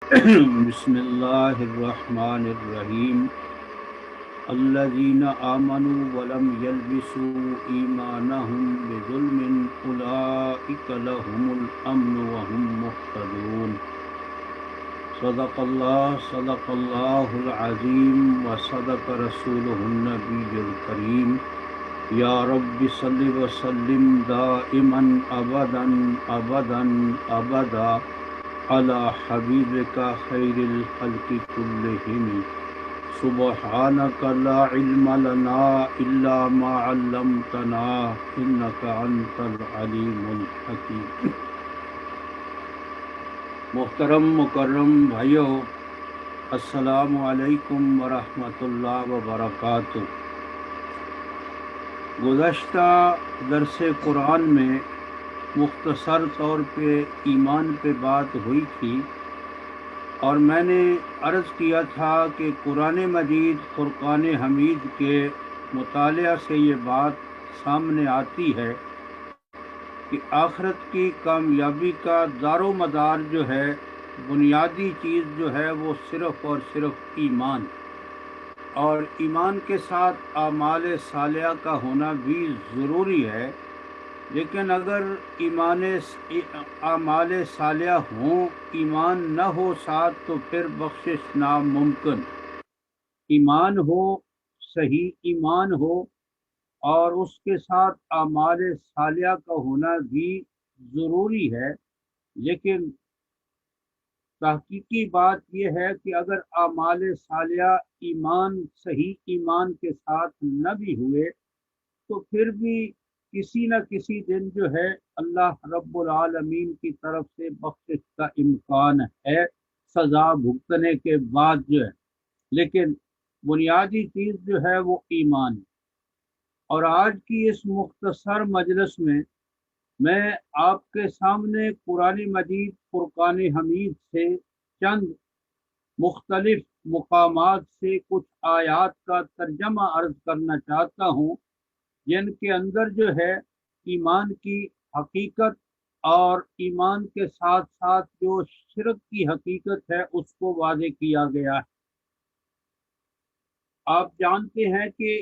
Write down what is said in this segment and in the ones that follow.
بسم اللہ الرحمن الرحیم الذین آمنوا ولم یلبسوا ایمانہم بظلم اولئک لہم الامن وهم مہتدون۔ صدق اللہ العظیم وصدق رسولہ النبی الکریم۔ یا رب صل وسلم دائما ابدا ابدا ابدا علی حبیبک خیر الخلق کلہم۔ سبحانک لا علم لنا الا ما علمتنا انک انت العلیم الحکیم۔ محترم مکرم بھائیو، السلام علیکم ورحمۃ اللہ وبرکاتہ۔ گزشتہ درس قرآن میں مختصر طور پہ ایمان پہ بات ہوئی تھی، اور میں نے عرض کیا تھا کہ قرآن مجید فرقان حمید کے مطالعہ سے یہ بات سامنے آتی ہے کہ آخرت کی کامیابی کا دار و مدار جو ہے، بنیادی چیز جو ہے وہ صرف اور صرف ایمان، اور ایمان کے ساتھ اعمال صالحہ کا ہونا بھی ضروری ہے۔ لیکن اگر اعمال صالحہ ہوں، ایمان نہ ہو ساتھ، تو پھر بخشش ناممکن۔ ایمان ہو، صحیح ایمان ہو، اور اس کے ساتھ اعمال صالحہ کا ہونا بھی ضروری ہے، لیکن تحقیقی بات یہ ہے کہ اگر اعمال صالحہ صحیح ایمان کے ساتھ نہ بھی ہوئے، تو پھر بھی کسی نہ کسی دن جو ہے اللہ رب العالمین کی طرف سے بخشش کا امکان ہے، سزا بھگتنے کے بعد جو ہے۔ لیکن بنیادی چیز جو ہے وہ ایمان ہے۔ اور آج کی اس مختصر مجلس میں آپ کے سامنے قرآن مجید فرقان حمید سے چند مختلف مقامات سے کچھ آیات کا ترجمہ عرض کرنا چاہتا ہوں، جن کے اندر جو ہے ایمان کی حقیقت اور ایمان کے ساتھ ساتھ جو شرک کی حقیقت ہے اس کو واضح کیا گیا ہے۔ آپ جانتے ہیں کہ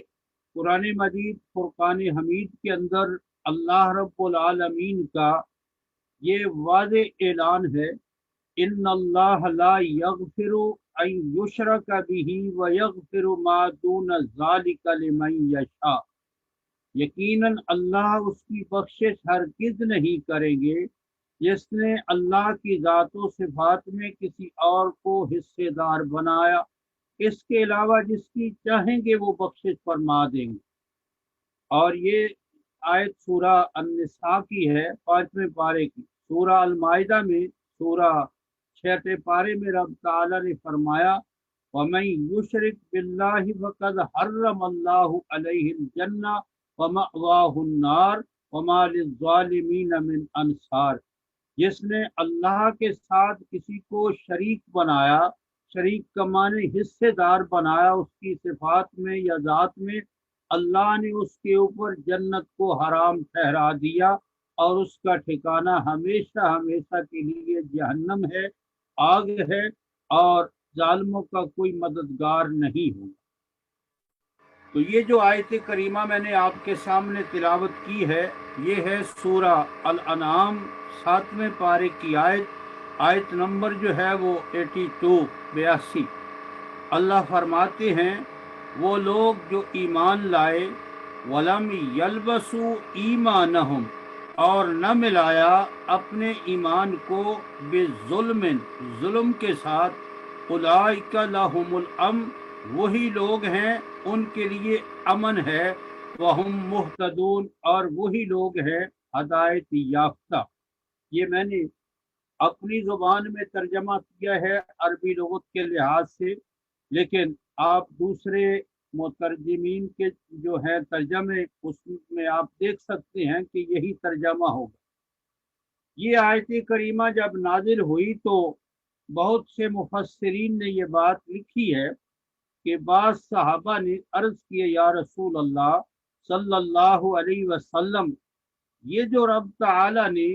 قرآن مجید فرقان حمید کے اندر اللہ رب العالمین کا یہ واضح اعلان ہے، ان اللہ لا یغفر ان یشرک بہ ویغفر ما دون ذلک لمن یشاء۔ یقیناً اللہ اس کی بخشش ہرگز نہیں کریں گے جس نے اللہ کی ذات و صفات میں کسی اور کو حصے دار بنایا، اس کے علاوہ جس کی چاہیں گے وہ بخشش فرما دیں گے۔ اور یہ آیت سورہ النساء کی ہے، 5ویں پارے کی۔ سورہ المائدہ میں سورہ 6 پارے میں رب تعالیٰ نے فرمایا، وَمَن يُشْرِكْ بِاللَّهِ فَقَدْ حَرَّمَ اللَّهُ عَلَيْهِ الْجَنَّةَ وَمَأْوَاهُ النَّارُ وَمَا لِلظَّالِمِينَ مِنْ أَنصَارٍ۔ جس نے اللہ کے ساتھ کسی کو شریک بنایا، شریک کا معنی حصے دار بنایا اس کی صفات میں یا ذات میں، اللہ نے اس کے اوپر جنت کو حرام ٹھہرا دیا، اور اس کا ٹھکانہ ہمیشہ ہمیشہ کے لیے جہنم ہے، آگ ہے، اور ظالموں کا کوئی مددگار نہیں ہوگا۔ تو یہ جو آیت کریمہ میں نے آپ کے سامنے تلاوت کی ہے، یہ ہے سورہ الانعام 7ویں پارے کی آیت نمبر جو ہے وہ 82۔ اللہ فرماتے ہیں، وہ لوگ جو ایمان لائے، ولم یلبسوا ایمانہم، اور نہ ملایا اپنے ایمان کو بظلم، ظلم کے ساتھ، اولئک لہم الامن، وہی لوگ ہیں ان کے لیے امن ہے، وہم مہتدون، اور وہی لوگ ہیں ہدایت یافتہ۔ یہ میں نے اپنی زبان میں ترجمہ کیا ہے عربی لغت کے لحاظ سے، لیکن آپ دوسرے مترجمین کے جو ہیں ترجمے، اس میں آپ دیکھ سکتے ہیں کہ یہی ترجمہ ہوگا۔ یہ آیت کریمہ جب نازل ہوئی تو بہت سے مفسرین نے یہ بات لکھی ہے کہ بعض صحابہ نے عرض کیا، یا رسول اللہ صلی اللہ علیہ وسلم، یہ جو رب تعالی نے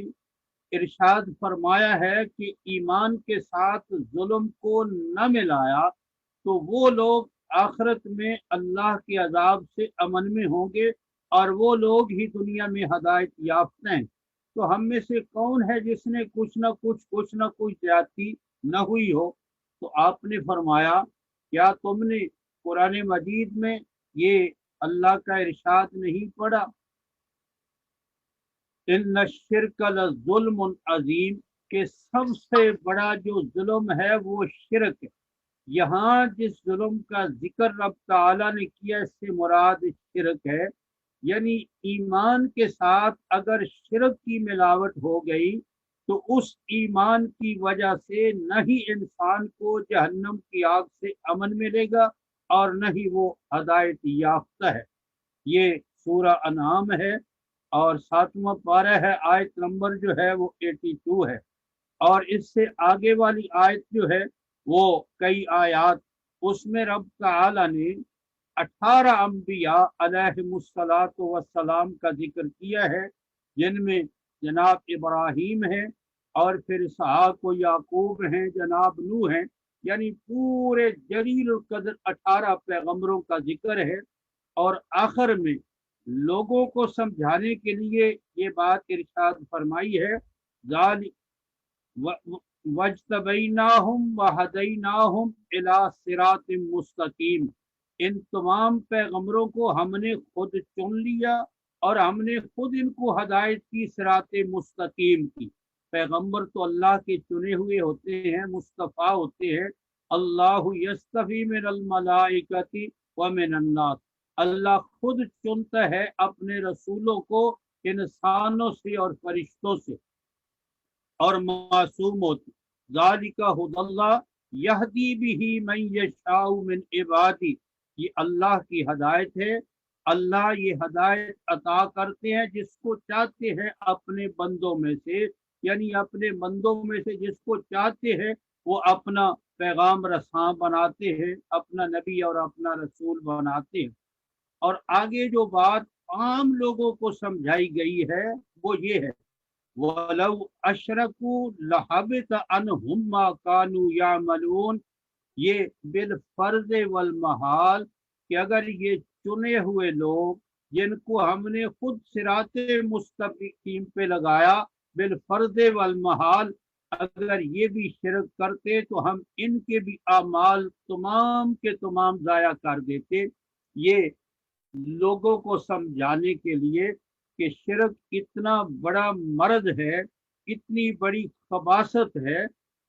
ارشاد فرمایا ہے کہ ایمان کے ساتھ ظلم کو نہ ملایا تو وہ لوگ آخرت میں اللہ کے عذاب سے امن میں ہوں گے، اور وہ لوگ ہی دنیا میں ہدایت یافتہ ہیں۔ تو ہم میں سے کون ہے جس نے کچھ نہ کچھ زیادتی نہ ہوئی ہو؟ تو آپ نے فرمایا، کیا تم نے قرآن مجید میں یہ اللہ کا ارشاد نہیں پڑھا؟ ان الشرک لظلم عظیم، کہ سب سے بڑا جو ظلم ہے وہ شرک ہے۔ یہاں جس ظلم کا ذکر رب تعالیٰ نے کیا اس سے مراد شرک ہے، یعنی ایمان کے ساتھ اگر شرک کی ملاوٹ ہو گئی تو اس ایمان کی وجہ سے نہ ہی انسان کو جہنم کی آگ سے امن ملے گا اور نہ ہی وہ ہدایت یافتہ ہے۔ یہ سورہ انعام ہے اور 7واں پارہ ہے، آیت نمبر جو ہے وہ 82 ہے۔ اور اس سے آگے والی آیت جو ہے وہ کئی آیات، اس میں رب تعالی نے 18 انبیاء علیہم الصلاۃ والسلام کا ذکر کیا ہے، جن میں جناب ابراہیم ہے، اور پھر اسحاق و یعقوب ہیں، جناب نوح ہیں، یعنی پورے جلیل القدر 18 پیغمبروں کا ذکر ہے۔ اور آخر میں لوگوں کو سمجھانے کے لیے یہ بات ارشاد فرمائی ہے، وَاجْتَبَيْنَاهُمْ وَهَدَيْنَاهُمْ إِلَىٰ صِرَاطٍ مُسْتَقِيمٍ، ان تمام پیغمبروں کو ہم نے خود چن لیا اور ہم نے خود ان کو ہدایت کی، صراط مستقیم کی۔ پیغمبر تو اللہ کے چنے ہوئے ہوتے ہیں، مصطفیٰ ہوتے ہیں۔ اللہ یصطفی من الملائکۃ ومن الناس، اللہ خود چنتا ہے اپنے رسولوں کو انسانوں سے اور فرشتوں سے، اور معصوم ہوتی۔ ذالک ھدی اللہ یہدی بہ من یشاء من عبادی، یہ اللہ کی ہدایت ہے، اللہ یہ ہدایت عطا کرتے ہیں جس کو چاہتے ہیں اپنے بندوں میں سے، یعنی اپنے بندوں میں سے جس کو چاہتے ہیں وہ اپنا پیغام رساں بناتے ہیں، اپنا نبی اور اپنا رسول بناتے ہیں۔ اور آگے جو بات عام لوگوں کو سمجھائی گئی ہے وہ یہ ہے، وَلَوْ أَشْرَكُوا لَحَبِطَ عَنْهُمْ مَا كَانُوا يَعْمَلُونَ، یہ بالفرض والمحال، کہ اگر یہ چنے ہوئے لوگ جن کو ہم نے خود صراط مستقیم پہ لگایا، بالفرض والمحال اگر یہ بھی شرک کرتے تو ہم ان کے بھی اعمال تمام کے تمام ضائع کر دیتے۔ یہ لوگوں کو سمجھانے کے لیے کہ شرک اتنا بڑا مرض ہے، اتنی بڑی خباثت ہے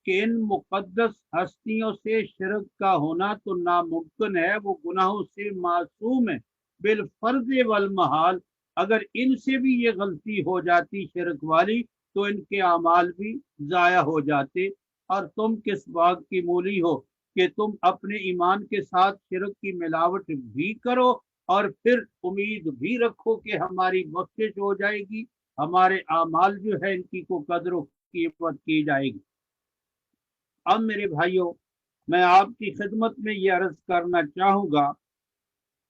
کہ ان مقدس ہستیوں سے شرک کا ہونا تو ناممکن ہے، وہ گناہوں سے معصوم ہے بالفرض والمحال۔ اگر ان سے بھی یہ غلطی ہو جاتی شرک والی تو ان کے اعمال بھی ضائع ہو جاتے۔ اور تم کس باغ کی مولی ہو کہ تم اپنے ایمان کے ساتھ شرک کی ملاوٹ بھی کرو اور پھر امید بھی رکھو کہ ہماری بخشش ہو جائے گی، ہمارے اعمال جو ہے ان کی کو قدر و قیمت کی جائے گی۔ اب میرے بھائیوں، میں آپ کی خدمت میں یہ عرض کرنا چاہوں گا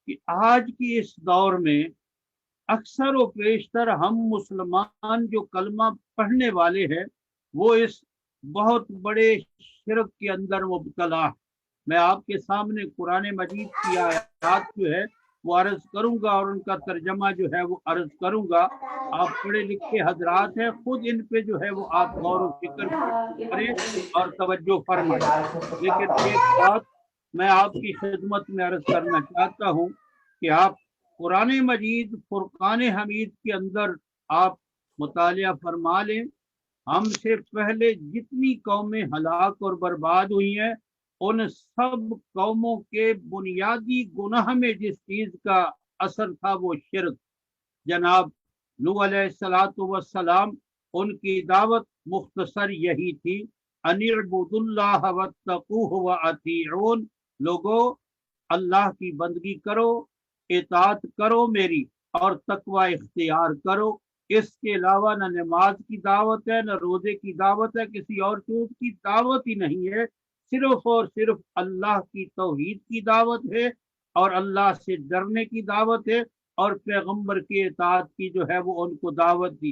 کہ آج کی اس دور میں اکثر و بیشتر ہم مسلمان جو کلمہ پڑھنے والے ہیں وہ اس بہت بڑے شرک کے اندر مبتلا ہے۔ میں آپ کے سامنے قرآن مجید کی آیات جو ہے وہ عرض کروں گا اور ان کا ترجمہ جو ہے وہ عرض کروں گا۔ آپ پڑھے لکھے حضرات ہیں، خود ان پہ جو ہے وہ آپ غور و فکر کریں اور توجہ فرمائیں۔ لیکن ایک بات میں آپ کی خدمت میں عرض کرنا چاہتا ہوں کہ آپ قرآن مجید فرقان حمید کے اندر آپ مطالعہ فرما لیں۔ ہم سے پہلے جتنی قومیں ہلاک اور برباد ہوئی ہیں ان سب قوموں کے بنیادی گناہ میں جس چیز کا اثر تھا وہ شرک۔ جناب نوح علیہ السلام ان کی دعوت مختصر یہی تھی، ان اعبدوا اللہ واتقوہ واطیعون، لوگو اللہ کی بندگی کرو، اطاعت کرو میری، اور تقوی اختیار کرو۔ اس کے علاوہ نہ نماز کی دعوت ہے، نہ روزے کی دعوت ہے، کسی اور چیز کی دعوت ہی نہیں ہے، صرف اور صرف اللہ کی توحید کی دعوت ہے اور اللہ سے ڈرنے کی دعوت ہے، اور پیغمبر کی اطاعت کی جو ہے وہ ان کو دعوت دی۔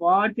5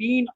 3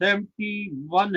71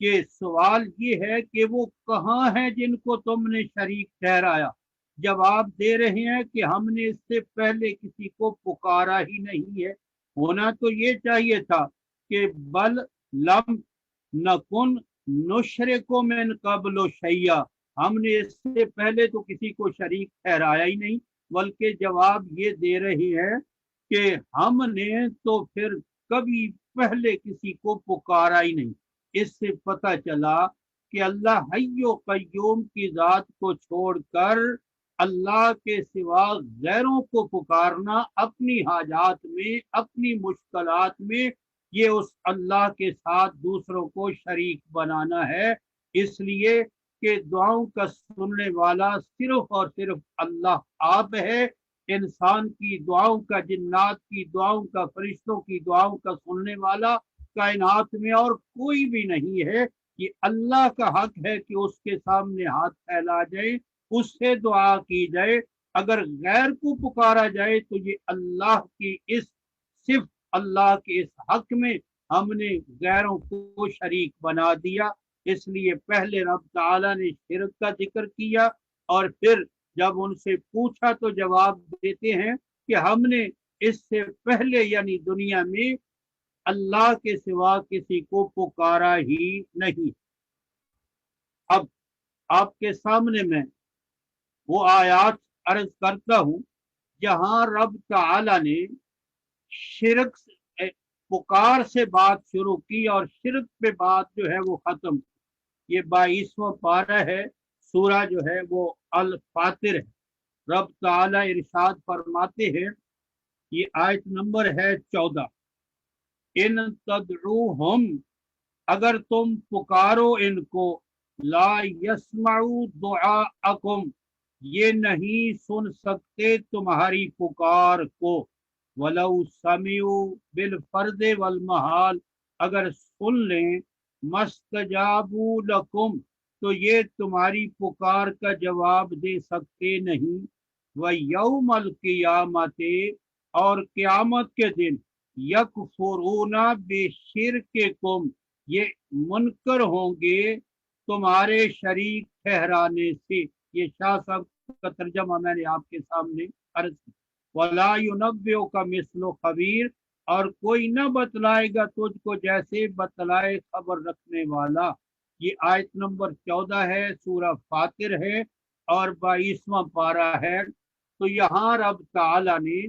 کہ سوال یہ ہے کہ وہ کہاں ہیں جن کو تم نے شریک ٹھہرایا؟ جواب دے رہے ہیں کہ ہم نے اس سے پہلے کسی کو پکارا ہی نہیں ہے۔ ہونا تو یہ چاہیے تھا کہ بل لم نکن نشرکو من قبل شیئا، ہم نے اس سے پہلے تو کسی کو شریک ٹھہرایا ہی نہیں، بلکہ جواب یہ دے رہی ہے کہ ہم نے تو پھر کبھی پہلے کسی کو پکارا ہی نہیں۔ اس سے پتہ چلا کہ اللہ حی و قیوم کی ذات کو چھوڑ کر اللہ کے سوا غیروں کو پکارنا اپنی حاجات میں، اپنی مشکلات میں، یہ اس اللہ کے ساتھ دوسروں کو شریک بنانا ہے۔ اس لیے کہ دعاؤں کا سننے والا صرف اور صرف اللہ آپ ہے۔ انسان کی دعاؤں کا، جنات کی دعاؤں کا، فرشتوں کی دعاؤں کا سننے والا کائنات میں اور کوئی بھی نہیں ہے۔ یہ اللہ کا حق ہے کہ اس کے سامنے ہاتھ پھیلا جائے، اس سے دعا کی جائے۔ اگر غیر کو پکارا جائے تو یہ اللہ کی اس صرف اللہ کے اس حق میں ہم نے غیروں کو شریک بنا دیا۔ اس لیے پہلے رب تعالیٰ نے شرک کا ذکر کیا، اور پھر جب ان سے پوچھا تو جواب دیتے ہیں کہ ہم نے اس سے پہلے یعنی دنیا میں اللہ کے سوا کسی کو پکارا ہی نہیں۔ اب آپ کے سامنے میں وہ آیات عرض کرتا ہوں جہاں رب تعالی نے شرک پکار سے بات شروع کی اور شرک پہ بات جو ہے وہ ختم۔ یہ 22واں پارہ ہے، سورہ جو ہے وہ الفاتر ہے۔ رب تعالی ارشاد فرماتے ہیں، یہ آیت نمبر ہے 14، ان تدعوہم، اگر تم پکارو ان کو، لا یسمعوا دعاءکم، یہ نہیں سن سکتے تمہاری پکار کو، ولو سمعوا بالفرد والمحال، اگر سن لیں، مستجابوا لکم، تو یہ تمہاری پکار کا جواب دے سکتے نہیں، ویوم القیامت، اور قیامت کے دن، یکفرون بشرککم، یہ منکر ہوں گے تمہارے شریک ٹھہرانے سے۔ یہ شاہ صاحب کا ترجمہ میں نے آپ کے سامنے عرض کیا۔ وَلَا يُنَبِّئُكَ مِثْلُ خَبِيرٍ، اور کوئی نہ بتلائے گا تجھ کو جیسے بتلائے خبر رکھنے والا۔ یہ آیت نمبر 14 ہے، سورہ فاتر ہے اور 22واں پارہ ہے۔ تو یہاں رب تعالی نے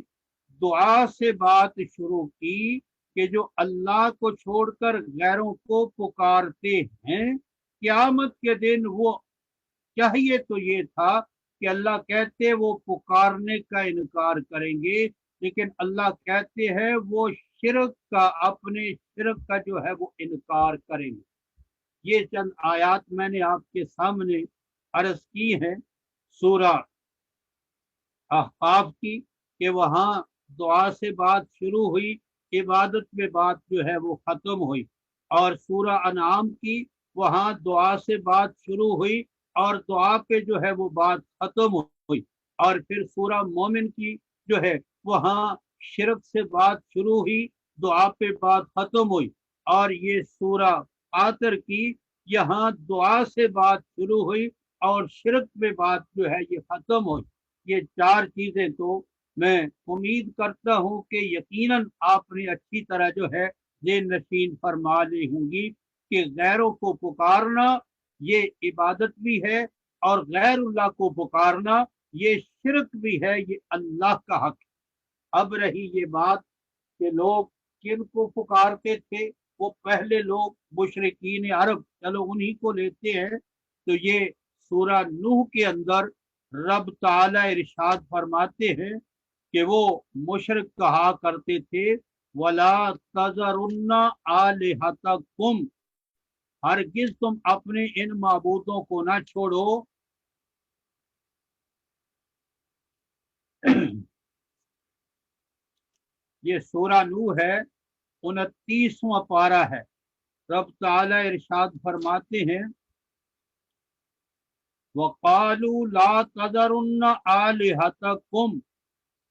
دعا سے بات شروع کی کہ جو اللہ کو چھوڑ کر غیروں کو پکارتے ہیں، قیامت کے دن وہ چاہیے تو یہ تھا کہ اللہ کہتے وہ پکارنے کا انکار کریں گے، لیکن اللہ کہتے ہیں وہ شرک کا، اپنے شرک کا جو ہے وہ انکار کریں گے۔ یہ چند آیات میں نے آپ کے سامنے عرض کی ہیں سورہ احقاف کی، کہ وہاں دعا سے بات شروع ہوئی، عبادت میں بات جو ہے وہ ختم ہوئی، اور سورہ انعام کی وہاں دعا سے بات شروع ہوئی اور دعا پہ جو ہے وہ بات ختم ہوئی، اور پھر سورہ مومن کی جو ہے وہاں شرک سے بات شروع ہوئی، دعا پہ بات ختم ہوئی، اور یہ سورہ فاتر کی یہاں دعا سے بات شروع ہوئی اور شرک پہ بات جو ہے یہ ختم ہوئی۔ یہ چار چیزیں تو میں امید کرتا ہوں کہ یقیناً آپ نے اچھی طرح جو ہے ذہن نشین فرما لی ہوں گی کہ غیروں کو پکارنا یہ عبادت بھی ہے، اور غیر اللہ کو پکارنا یہ شرک بھی ہے، یہ اللہ کا حق ہے۔ اب رہی یہ بات کہ لوگ کن کو پکارتے تھے، وہ پہلے لوگ مشرکین عرب، چلو انہی کو لیتے ہیں۔ تو یہ سورہ نوح کے اندر رب تعالی ارشاد فرماتے ہیں کہ وہ مشرک کہا کرتے تھے، وَلَا تَذَرُنَّ آلِهَتَكُمْ، ہرگز تم اپنے ان معبودوں کو نہ چھوڑو۔ یہ سورہ نوح ہے، 29واں پارہ ہے۔ رب تعالی ارشاد فرماتے ہیں، وَقَالُوا لَا تَذَرُنَّ آلِهَتَكُمْ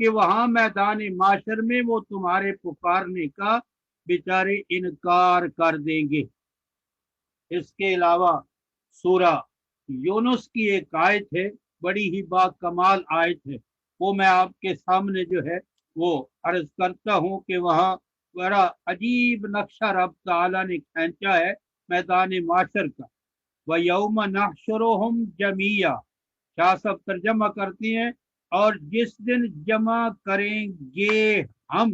کہ وہاں میدان معاشر میں وہ تمہارے پکارنے کا بیچارے انکار کر دیں گے۔ اس کے علاوہ سورہ یونس کی ایک آیت ہے، بڑی ہی با کمال آیت ہے، وہ میں آپ کے سامنے جو ہے وہ عرض کرتا ہوں کہ وہاں بڑا عجیب نقشہ رب تعالیٰ نے کھینچا ہے میدان معاشر کا۔ وَيَوْمَ نَحْشُرُهُمْ جَمِيعًا، شاہ صاحب ترجمہ کرتی ہیں، اور جس دن جمع کریں گے ہم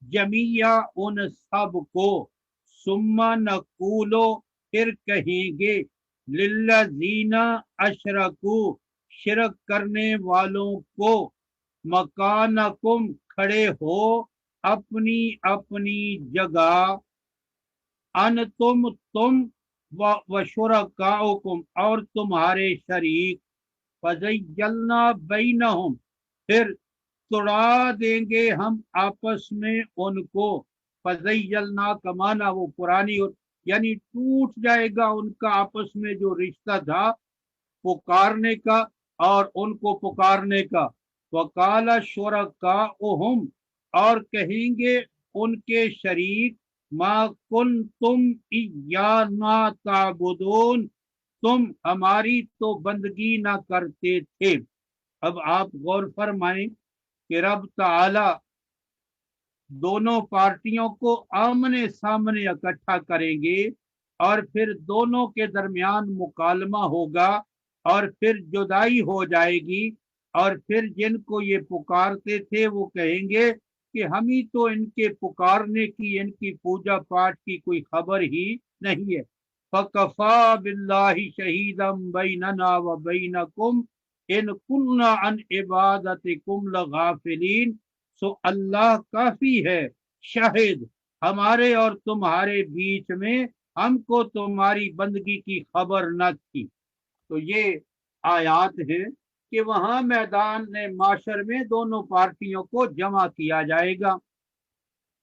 جمیع ان سب کو، ثم نقولو پھر کہیں گے للذین اشرکو شرک کرنے والوں کو، مکانکم کھڑے ہو اپنی اپنی جگہ، تم و شرکاؤکم اور تمہارے شریک، فزیلنا بینہم پھر توڑا دیں گے ہم آپس میں ان کو، فزیلنا کا معنی وہ پرانی یعنی ٹوٹ جائے گا ان کا آپس میں جو رشتہ تھا پکارنے کا اور ان کو پکارنے کا۔ وقال شرکاؤہم اور کہیں گے ان کے شریک، ما کنتم ایانا تعبدون تم ہماری تو بندگی نہ کرتے تھے۔ اب آپ غور فرمائیں کہ رب تعالی دونوں پارٹیوں کو آمنے سامنے اکٹھا کریں گے اور پھر دونوں کے درمیان مکالمہ ہوگا اور پھر جدائی ہو جائے گی، اور پھر جن کو یہ پکارتے تھے وہ کہیں گے کہ ہمیں تو ان کے پکارنے کی، ان کی پوجا پاٹ کی کوئی خبر ہی نہیں ہے۔ فَكَفَى بِاللَّهِ شَهِيدًا بَيْنَنَا وَبَيْنَكُمْ إِن كُنَّا عَنْ عِبَادَتِكُمْ لَغَافِلِينَ، سو اللہ کافی ہے شاہد ہمارے اور تمہارے بیچ میں، ہم کو تمہاری بندگی کی خبر نہ تھی۔ تو یہ آیات ہیں کہ وہاں میدان معاشر میں دونوں پارٹیوں کو جمع کیا جائے گا،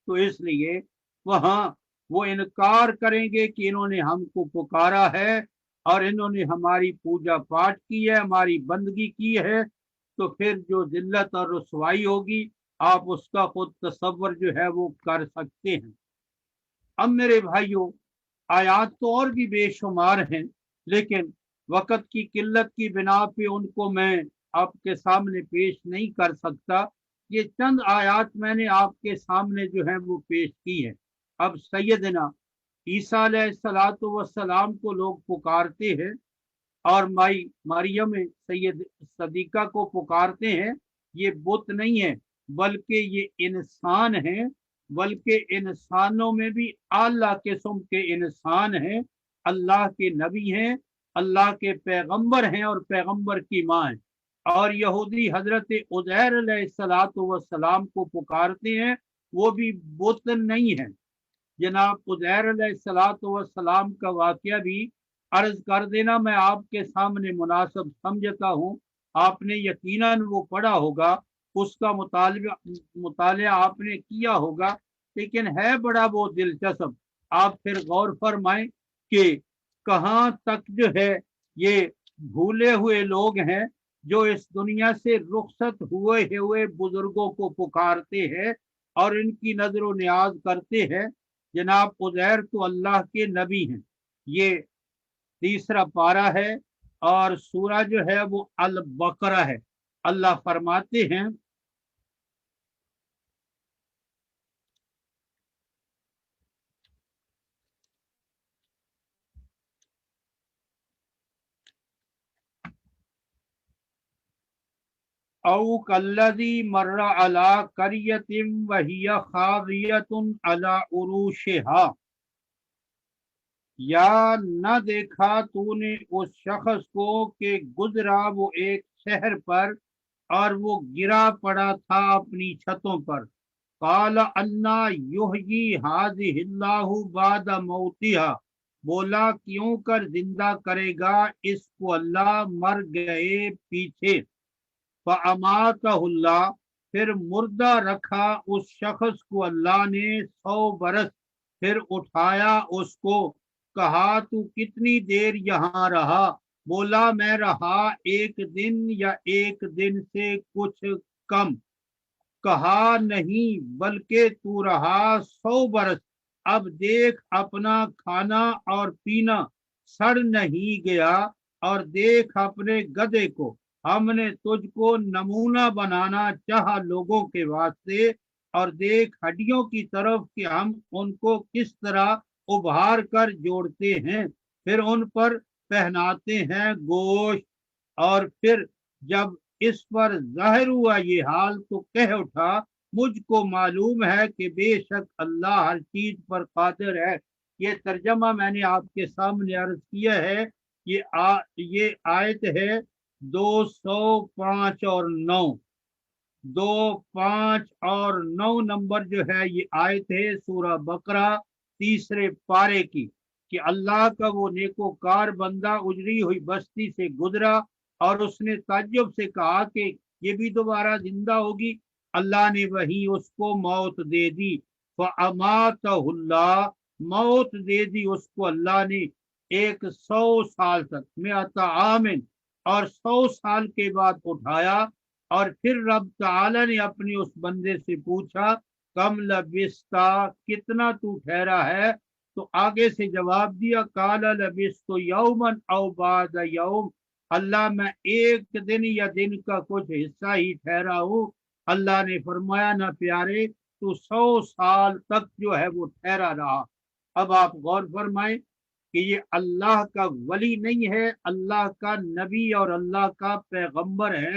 تو اس لیے وہاں وہ انکار کریں گے کہ انہوں نے ہم کو پکارا ہے اور انہوں نے ہماری پوجا پاٹ کی ہے، ہماری بندگی کی ہے، تو پھر جو ذلت اور رسوائی ہوگی آپ اس کا خود تصور جو ہے وہ کر سکتے ہیں۔ اب میرے بھائیوں، آیات تو اور بھی بے شمار ہیں، لیکن وقت کی قلت کی بنا پہ ان کو میں آپ کے سامنے پیش نہیں کر سکتا۔ یہ چند آیات میں نے آپ کے سامنے جو ہے وہ پیش کی ہے۔ اب سیدنا عیسیٰ علیہ السلام کو لوگ پکارتے ہیں اور مائی مریم سید صدیقہ کو پکارتے ہیں، یہ بت نہیں ہے بلکہ یہ انسان ہیں، بلکہ انسانوں میں بھی اعلیٰ قسم کے انسان ہیں، اللہ کے نبی ہیں، اللہ کے پیغمبر ہیں اور پیغمبر کی ماں ہیں۔ اور یہودی حضرت عزیر علیہ السلام کو پکارتے ہیں، وہ بھی بت نہیں ہے۔ جناب عزیر علیہ السلام کا واقعہ بھی عرض کر دینا میں آپ کے سامنے مناسب سمجھتا ہوں، آپ نے یقیناً وہ پڑھا ہوگا، اس کا مطالعہ آپ نے کیا ہوگا، لیکن ہے بڑا وہ دلچسپ۔ آپ پھر غور فرمائیں کہ کہاں تک جو ہے یہ بھولے ہوئے لوگ ہیں جو اس دنیا سے رخصت ہوئے بزرگوں کو پکارتے ہیں اور ان کی نظر و نیاز کرتے ہیں۔ جناب عزیر تو اللہ کے نبی ہیں۔ یہ تیسرا پارہ ہے اور سورہ جو ہے وہ البقرہ ہے۔ اللہ فرماتے ہیں او کالذی مر علی قریۃ وہی خاویۃ علی عروشہا، یا نہ دیکھا تو نے اس شخص کو کہ گزرا وہ ایک شہر پر اور وہ گرا پڑا تھا اپنی چھتوں پر۔ قال انا یحیی ھذہ اللہ بعد موتہا، بولا کیوں کر زندہ کرے گا اس کو اللہ مر گئے پیچھے۔ فاماتہ اللہ، پھر مردہ رکھا اس شخص کو اللہ نے 100 برس، پھر اٹھایا اس کو، کہا تو کتنی دیر یہاں رہا، بولا میں رہا 1 دن یا 1 دن سے کچھ کم۔ کہا نہیں بلکہ تو رہا 100 برس، اب دیکھ اپنا کھانا اور پینا سڑ نہیں گیا، اور دیکھ اپنے گدھے کو، ہم نے تجھ کو نمونہ بنانا چاہا لوگوں کے واسطے، اور دیکھ ہڈیوں کی طرف کہ ہم ان کو کس طرح ابھار کر جوڑتے ہیں، پھر ان پر پہناتے ہیں گوشت۔ اور پھر جب اس پر ظاہر ہوا یہ حال تو کہہ اٹھا مجھ کو معلوم ہے کہ بے شک اللہ ہر چیز پر قادر ہے۔ یہ ترجمہ میں نے آپ کے سامنے عرض کیا ہے۔ یہ آیت ہے 205 اور 9، 2، 5 اور 9 نمبر جو ہے یہ آیت ہے سورہ بقرہ تیسرے پارے کی، کہ اللہ کا وہ نیکوکار بندہ اجڑی ہوئی بستی سے گزرا اور اس نے تعجب سے کہا کہ یہ بھی دوبارہ زندہ ہوگی، اللہ نے وہی اس کو موت دے دی، فَأَمَاتَهُ اللَّهُ، موت دے دی اس کو اللہ نے 100 سال تک، 100 عام، اور 100 سال کے بعد اٹھایا۔ اور پھر رب تعالی نے اپنی اس بندے سے پوچھا کم لبستا، کتنا تو ٹھہرا ہے؟ تو آگے سے جواب دیا قال لبست یوما او بعد یوم، اللہ میں ایک دن یا دن کا کچھ حصہ ہی ٹھہرا ہوں۔ اللہ نے فرمایا نہ پیارے، تو 100 سال تک جو ہے وہ ٹھہرا رہا۔ اب آپ غور فرمائیں کہ یہ اللہ کا ولی نہیں ہے، اللہ کا نبی اور اللہ کا پیغمبر ہے،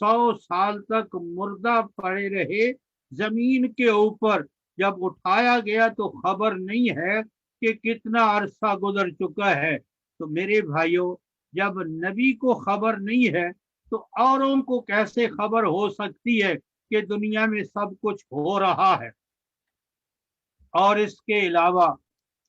100 سال تک مردہ پڑے رہے زمین کے اوپر، جب اٹھایا گیا تو خبر نہیں ہے کہ کتنا عرصہ گزر چکا ہے۔ تو میرے بھائیوں، جب نبی کو خبر نہیں ہے تو اوروں کو کیسے خبر ہو سکتی ہے کہ دنیا میں سب کچھ ہو رہا ہے؟ اور اس کے علاوہ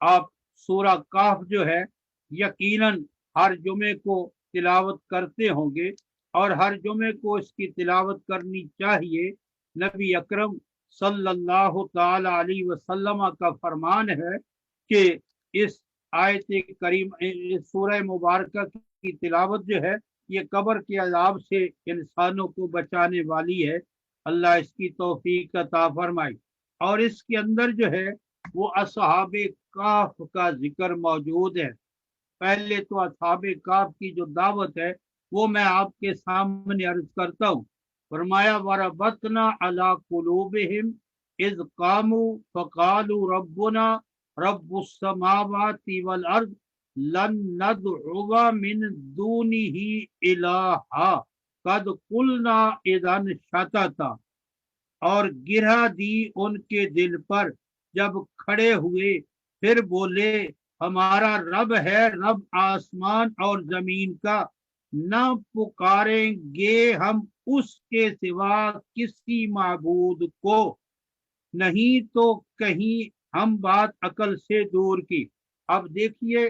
آپ سورہ کہف جو ہے یقیناً ہر جمعے کو تلاوت کرتے ہوں گے، اور ہر جمعے کو اس کی تلاوت کرنی چاہیے۔ نبی اکرم صلی اللہ تعالی علیہ وسلم کا فرمان ہے کہ اس آیت کریم، سورہ مبارکہ کی تلاوت جو ہے یہ قبر کے عذاب سے انسانوں کو بچانے والی ہے۔ اللہ اس کی توفیق عطا فرمائے۔ اور اس کے اندر جو ہے وہ اصحاب کہف کا ذکر موجود ہے۔ پہلے تو اصحاب کہف کی جو دعوت ہے وہ میں آپ کے سامنے عرض کرتا ہوں۔ فرمایا وَرَبَطْنَا عَلَىٰ قُلُوبِهِمْ اِذْ قَامُوا فَقَالُوا رَبُّنَا رَبُّ السَّمَاوَاتِ وَالْأَرْضِ لَن نَّدْعُوَ مِن دُونِهِ إِلَٰهًا قَدْ قُلْنَا إِذًا شَطَطًا، اور گرہ دی ان کے دل پر جب کھڑے ہوئے، پھر بولے ہمارا رب ہے رب آسمان اور زمین کا، نہ پکاریں گے ہم اس کے سوا کسی معبود کو، نہیں تو کہیں ہم بات عقل سے دور کی۔ اب دیکھیے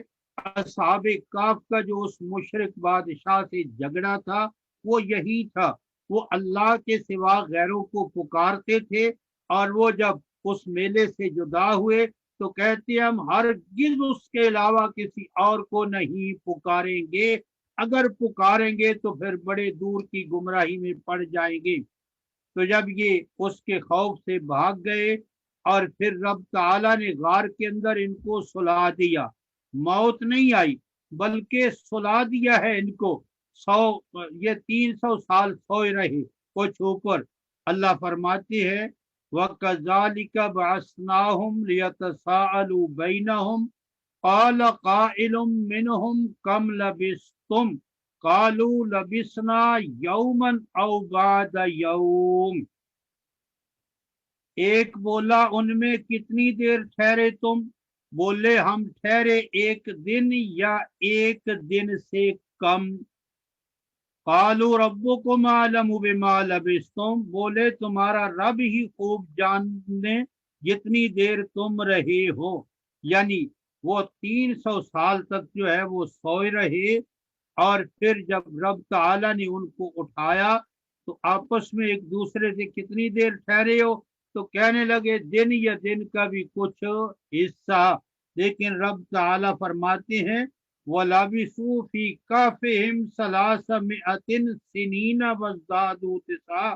اصحاب کہف کا جو اس مشرک بادشاہ سے جھگڑا تھا وہ یہی تھا، وہ اللہ کے سوا غیروں کو پکارتے تھے، اور وہ جب اس میلے سے جدا ہوئے تو کہتے ہم ہرگز اس کے علاوہ کسی اور کو نہیں پکاریں گے، اگر پکاریں گے تو پھر بڑے دور کی گمراہی میں پڑ جائیں گے۔ تو جب یہ اس کے خوف سے بھاگ گئے، اور پھر رب تعالیٰ نے غار کے اندر ان کو سلا دیا، موت نہیں آئی بلکہ سلا دیا ہے ان کو، یہ 300 سال سوئے رہے کچھ اوپر۔ اللہ فرماتے ہیں وَكَذَلِكَ بَعَثْنَاهُمْ لِيَتَسَاءَلُوا بَيْنَهُمْ قَالَ قَائِلٌ مِّنْهُمْ كَمْ لَبِثْتُمْ قَالُوا لَبِثْنَا يَوْمًا أَوْ بَعْضَ يَوْمٍ، ایک بولا ان میں کتنی دیر ٹھہرے تم؟ بولے ہم ٹھہرے ایک دن یا ایک دن سے کم۔ قالوا ربکم اعلم بما لبثتم، بولے تمہارا رب ہی خوب جانے جتنی دیر تم رہے ہو۔ یعنی وہ 300 سال تک جو ہے وہ سوئے رہے، اور پھر جب رب تعالیٰ نے ان کو اٹھایا تو آپس میں ایک دوسرے سے کتنی دیر ٹھہرے ہو؟ تو کہنے لگے دن یا دن کا بھی کچھ حصہ۔ لیکن رب تعالیٰ فرماتے ہیں وَلَبِثُوا فِي كَهْفِهِمْ 300 سِنِينَ وَازْدَادُوا تِسْعًا،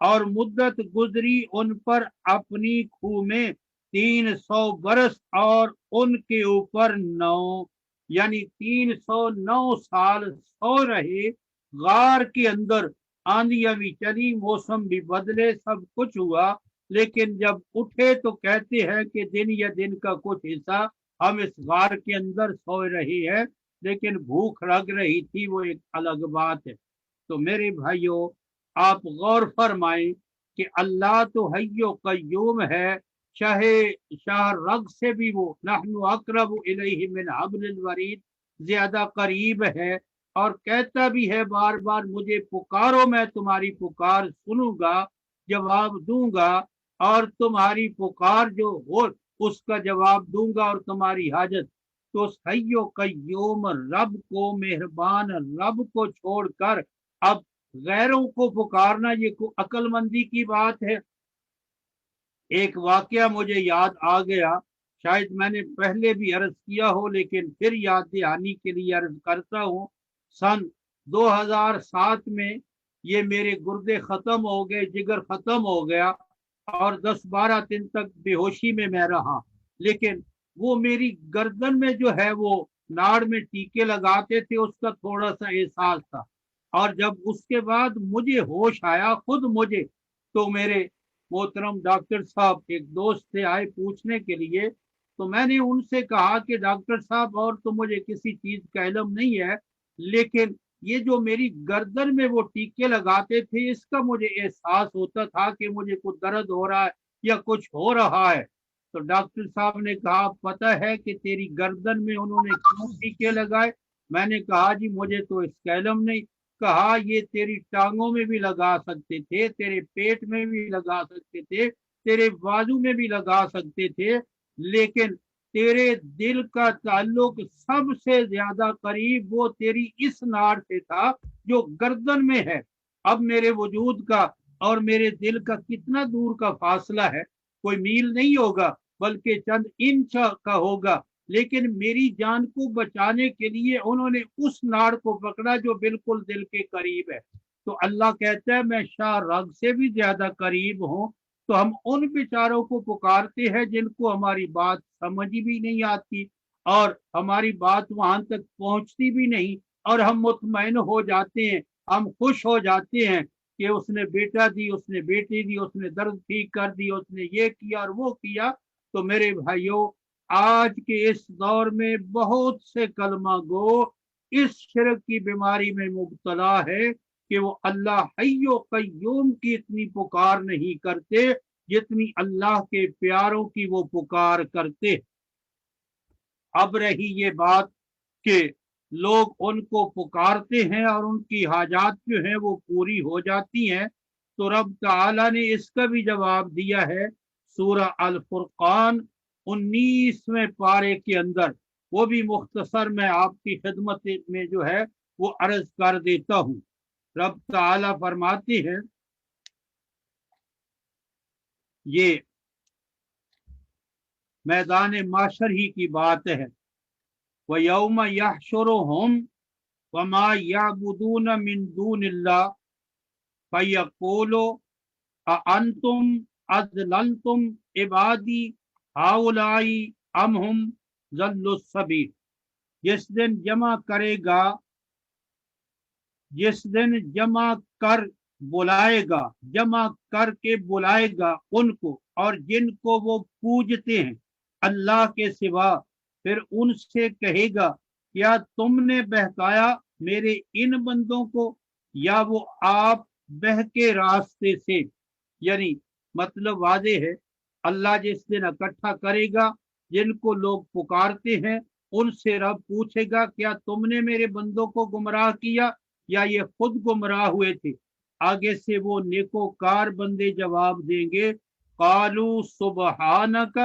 اور مدت گزری ان پر اپنی خو میں 300 برس اور ان کے اوپر 9 یعنی 309 سال سو رہے غار کے اندر. آندیاں بھی چلی، موسم بھی بدلے، سب کچھ ہوا، لیکن جب اٹھے تو کہتے ہیں کہ دن یا دن کا کچھ حصہ ہم اس غار کے اندر سو رہے ہیں، لیکن بھوک لگ رہی تھی، وہ ایک الگ بات ہے. تو میرے بھائیوں، آپ غور فرمائیں کہ اللہ تو حی و قیوم ہے، شاہ رگ سے بھی وہ نحن اقرب الیہ من حبل الورید زیادہ قریب ہے، اور کہتا بھی ہے بار بار مجھے پکارو، میں تمہاری پکار سنوں گا، جواب دوں گا، اور تمہاری پکار جو ہو اس کا جواب دوں گا اور تمہاری حاجت. تو اس حی و قیوم رب کو، مہربان رب کو چھوڑ کر اب غیروں کو پکارنا، یہ کو عقل مندی کی بات ہے. ایک واقعہ مجھے یاد آ گیا، شاید میں نے پہلے بھی عرض کیا ہو لیکن پھر یاد دہانی کے لیے عرض کرتا ہوں. سن 2007 میں یہ میرے گردے ختم ہو گئے، جگر ختم ہو گیا، اور 10-12 دن تک بے ہوشی میں رہا. لیکن وہ میری گردن میں جو ہے وہ ناڑ میں ٹیکے لگاتے تھے، اس کا تھوڑا سا احساس تھا. اور جب اس کے بعد مجھے ہوش آیا خود مجھے، تو میرے محترم ڈاکٹر صاحب ایک دوست سے آئے پوچھنے کے لیے. تو میں نے ان سے کہا کہ ڈاکٹر صاحب اور تو مجھے کسی چیز کا علم نہیں ہے، لیکن یہ جو میری گردن میں وہ ٹیکے لگاتے تھے اس کا مجھے احساس ہوتا تھا کہ مجھے کچھ درد ہو رہا ہے یا کچھ ہو رہا ہے. تو ڈاکٹر صاحب نے کہا پتہ ہے کہ تیری گردن میں انہوں نے کیوں ٹیکے لگائے؟ میں نے کہا جی مجھے تو اس کا علم نہیں. کہا یہ تیری ٹانگوں میں بھی لگا سکتے تھے، تیرے پیٹ میں بھی لگا سکتے تھے، تیرے بازو میں بھی لگا سکتے تھے، لیکن تیرے دل کا تعلق سب سے زیادہ قریب وہ تیری اس ناڑ سے تھا جو گردن میں ہے. اب میرے وجود کا اور میرے دل کا کتنا دور کا فاصلہ ہے؟ کوئی میل نہیں ہوگا بلکہ چند انچ کا ہوگا، لیکن میری جان کو بچانے کے لیے انہوں نے اس ناڑ کو پکڑا جو بالکل دل کے قریب ہے. تو اللہ کہتا ہے میں شاہ رگ سے بھی زیادہ قریب ہوں. تو ہم ان بیچاروں کو پکارتے ہیں جن کو ہماری بات سمجھ بھی نہیں آتی اور ہماری بات وہاں تک پہنچتی بھی نہیں، اور ہم مطمئن ہو جاتے ہیں، ہم خوش ہو جاتے ہیں کہ اس نے بیٹا دی، اس نے بیٹی دی، اس نے درد ٹھیک کر دی، اس نے یہ کیا اور وہ کیا. تو میرے بھائیوں، آج کے اس دور میں بہت سے کلمہ گو اس شرک کی بیماری میں مبتلا ہے کہ وہ اللہ حی و قیوم کی اتنی پکار نہیں کرتے جتنی اللہ کے پیاروں کی وہ پکار کرتے. اب رہی یہ بات کہ لوگ ان کو پکارتے ہیں اور ان کی حاجات جو ہیں وہ پوری ہو جاتی ہیں، تو رب تعالی نے اس کا بھی جواب دیا ہے سورہ الفرقان 19ویں پارے کے اندر. وہ بھی مختصر میں آپ کی خدمت میں جو ہے وہ عرض کر دیتا ہوں. رب تعالی فرماتے ہیں، یہ میدان معاشر ہی کی بات ہے، وَيَوْمَ يَحْشُرُهُمْ وَمَا يَعْبُدُونَ مِن دُونِ اللَّهِ فَيَقُولُ أَأَنْتُمْ أَضْلَلْتُمْ عِبَادِي هَؤُلَاءِ أَمْ هُمْ ضَلُّوا السَّبِيلَ. جس دن جمع کرے گا، جس دن جمع کر بلائے گا، جمع کر کے بلائے گا ان کو اور جن کو وہ پوجتے ہیں اللہ کے سوا، پھر ان سے کہے گا کیا تم نے بہکایا میرے ان بندوں کو، یا وہ آپ بہکے راستے سے. یعنی مطلب واضح ہے، اللہ جس دن اکٹھا کرے گا جن کو لوگ پکارتے ہیں ان سے رب پوچھے گا کیا تم نے میرے بندوں کو گمراہ کیا یا یہ خود گمراہ ہوئے تھے. آگے سے وہ نیکوکار بندے جواب دیں گے قالوا سبحانک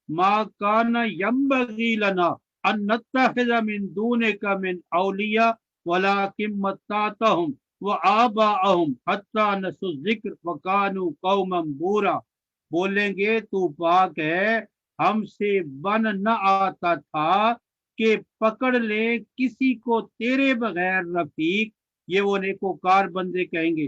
ما کان ینبغی لنا ان نتخذ من دونک من اولیاء ولکن متعتهم وآباءهم حتی نسوا الذکر وکانوا قوما بورا. بولیں گے تو پاک ہے، ہم سے بن نہ آتا تھا کہ پکڑ لے کسی کو تیرے بغیر رفیق. یہ وہ نیکوکار بندے کہیں گے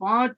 5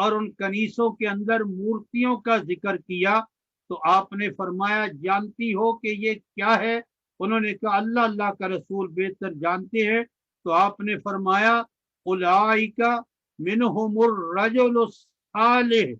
اور ان کنیسوں کے اندر مورتیوں کا ذکر کیا تو آپ نے فرمایا جانتی ہو کہ یہ کیا ہے؟ انہوں نے کہا اللہ اللہ کا رسول بہتر جانتے ہیں۔ تو آپ نے فرمایا اولئک منہم الرجل الصالح،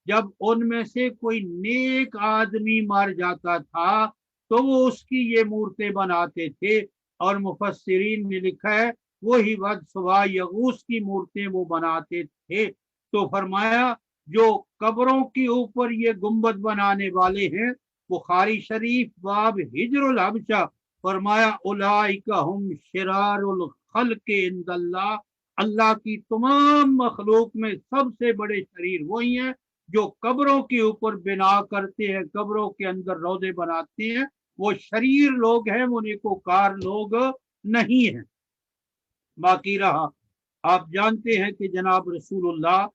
جب ان میں سے کوئی نیک آدمی مر جاتا تھا تو وہ اس کی یہ مورتیں بناتے تھے، اور مفسرین نے لکھا ہے وہی ود سوا یغوث کی مورتیں وہ بناتے تھے۔ تو فرمایا جو قبروں کے اوپر یہ گنبد بنانے والے ہیں، بخاری شریف باب ہجر الحبشہ، فرمایا اولئک ہم شرار الخلق عند اللہ، اللہ کی تمام مخلوق میں سب سے بڑے شریر وہی ہیں جو قبروں کے اوپر بنا کرتے ہیں، قبروں کے اندر روضے بناتے ہیں، وہ شریر لوگ ہیں، وہ نیکوکار لوگ نہیں ہیں۔ باقی رہا، آپ جانتے ہیں کہ جناب رسول اللہ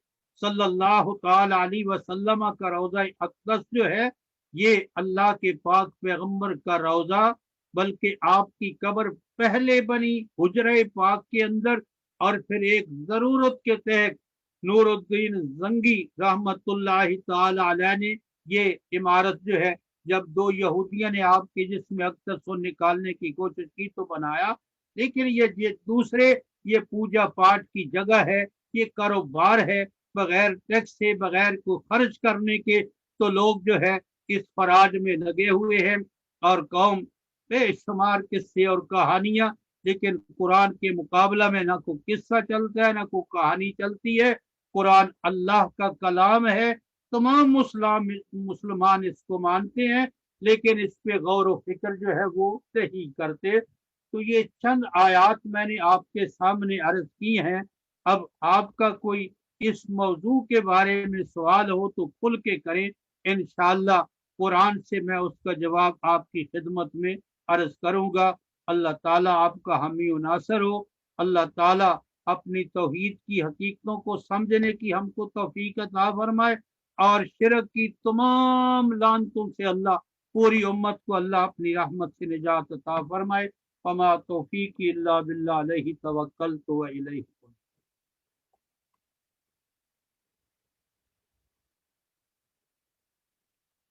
صلی اللہ تعالی علیہ وسلم کا روضہ اقدس جو ہے یہ اللہ کے پاک پیغمبر کا روضہ، بلکہ آپ کی قبر پہلے بنی حجرہ پاک کے اندر، اور پھر ایک ضرورت کے تحت نور الدین زنگی رحمت اللہ تعالی علیہ نے یہ عمارت جو ہے، جب دو یہودیوں نے آپ کے جسم اقدس کو نکالنے کی کوشش کی تو بنایا، لیکن یہ دوسرے یہ پوجا پاٹ کی جگہ ہے، یہ کاروبار ہے، بغیر ٹیکس سے، بغیر کو خرچ کرنے کے تو لوگ جو ہے اس فراج میں لگے ہوئے ہیں، اور قوم بے شمار قصے اور کہانیاں، لیکن قرآن کے مقابلہ میں نہ کوئی قصہ چلتا ہے نہ کوئی کہانی چلتی ہے۔ قرآن اللہ کا کلام ہے، تمام مسلمان اس کو مانتے ہیں، لیکن اس پہ غور و فکر جو ہے وہ نہیں کرتے۔ تو یہ چند آیات میں نے آپ کے سامنے عرض کی ہیں۔ اب آپ کا کوئی اس موضوع کے بارے میں سوال ہو تو کھل کے کریں، انشاءاللہ قرآن سے میں اس کا جواب آپ کی خدمت میں عرض کروں گا۔ اللہ تعالیٰ آپ کا حامی و ناصر ہو، اللہ تعالیٰ اپنی توحید کی حقیقتوں کو سمجھنے کی ہم کو توفیق عطا فرمائے، اور شرک کی تمام لعنتوں سے اللہ پوری امت کو اللہ اپنی رحمت سے نجات عطا فرمائے۔ وما توفیقی الا باللہ علیہ توکلت و الیہ۔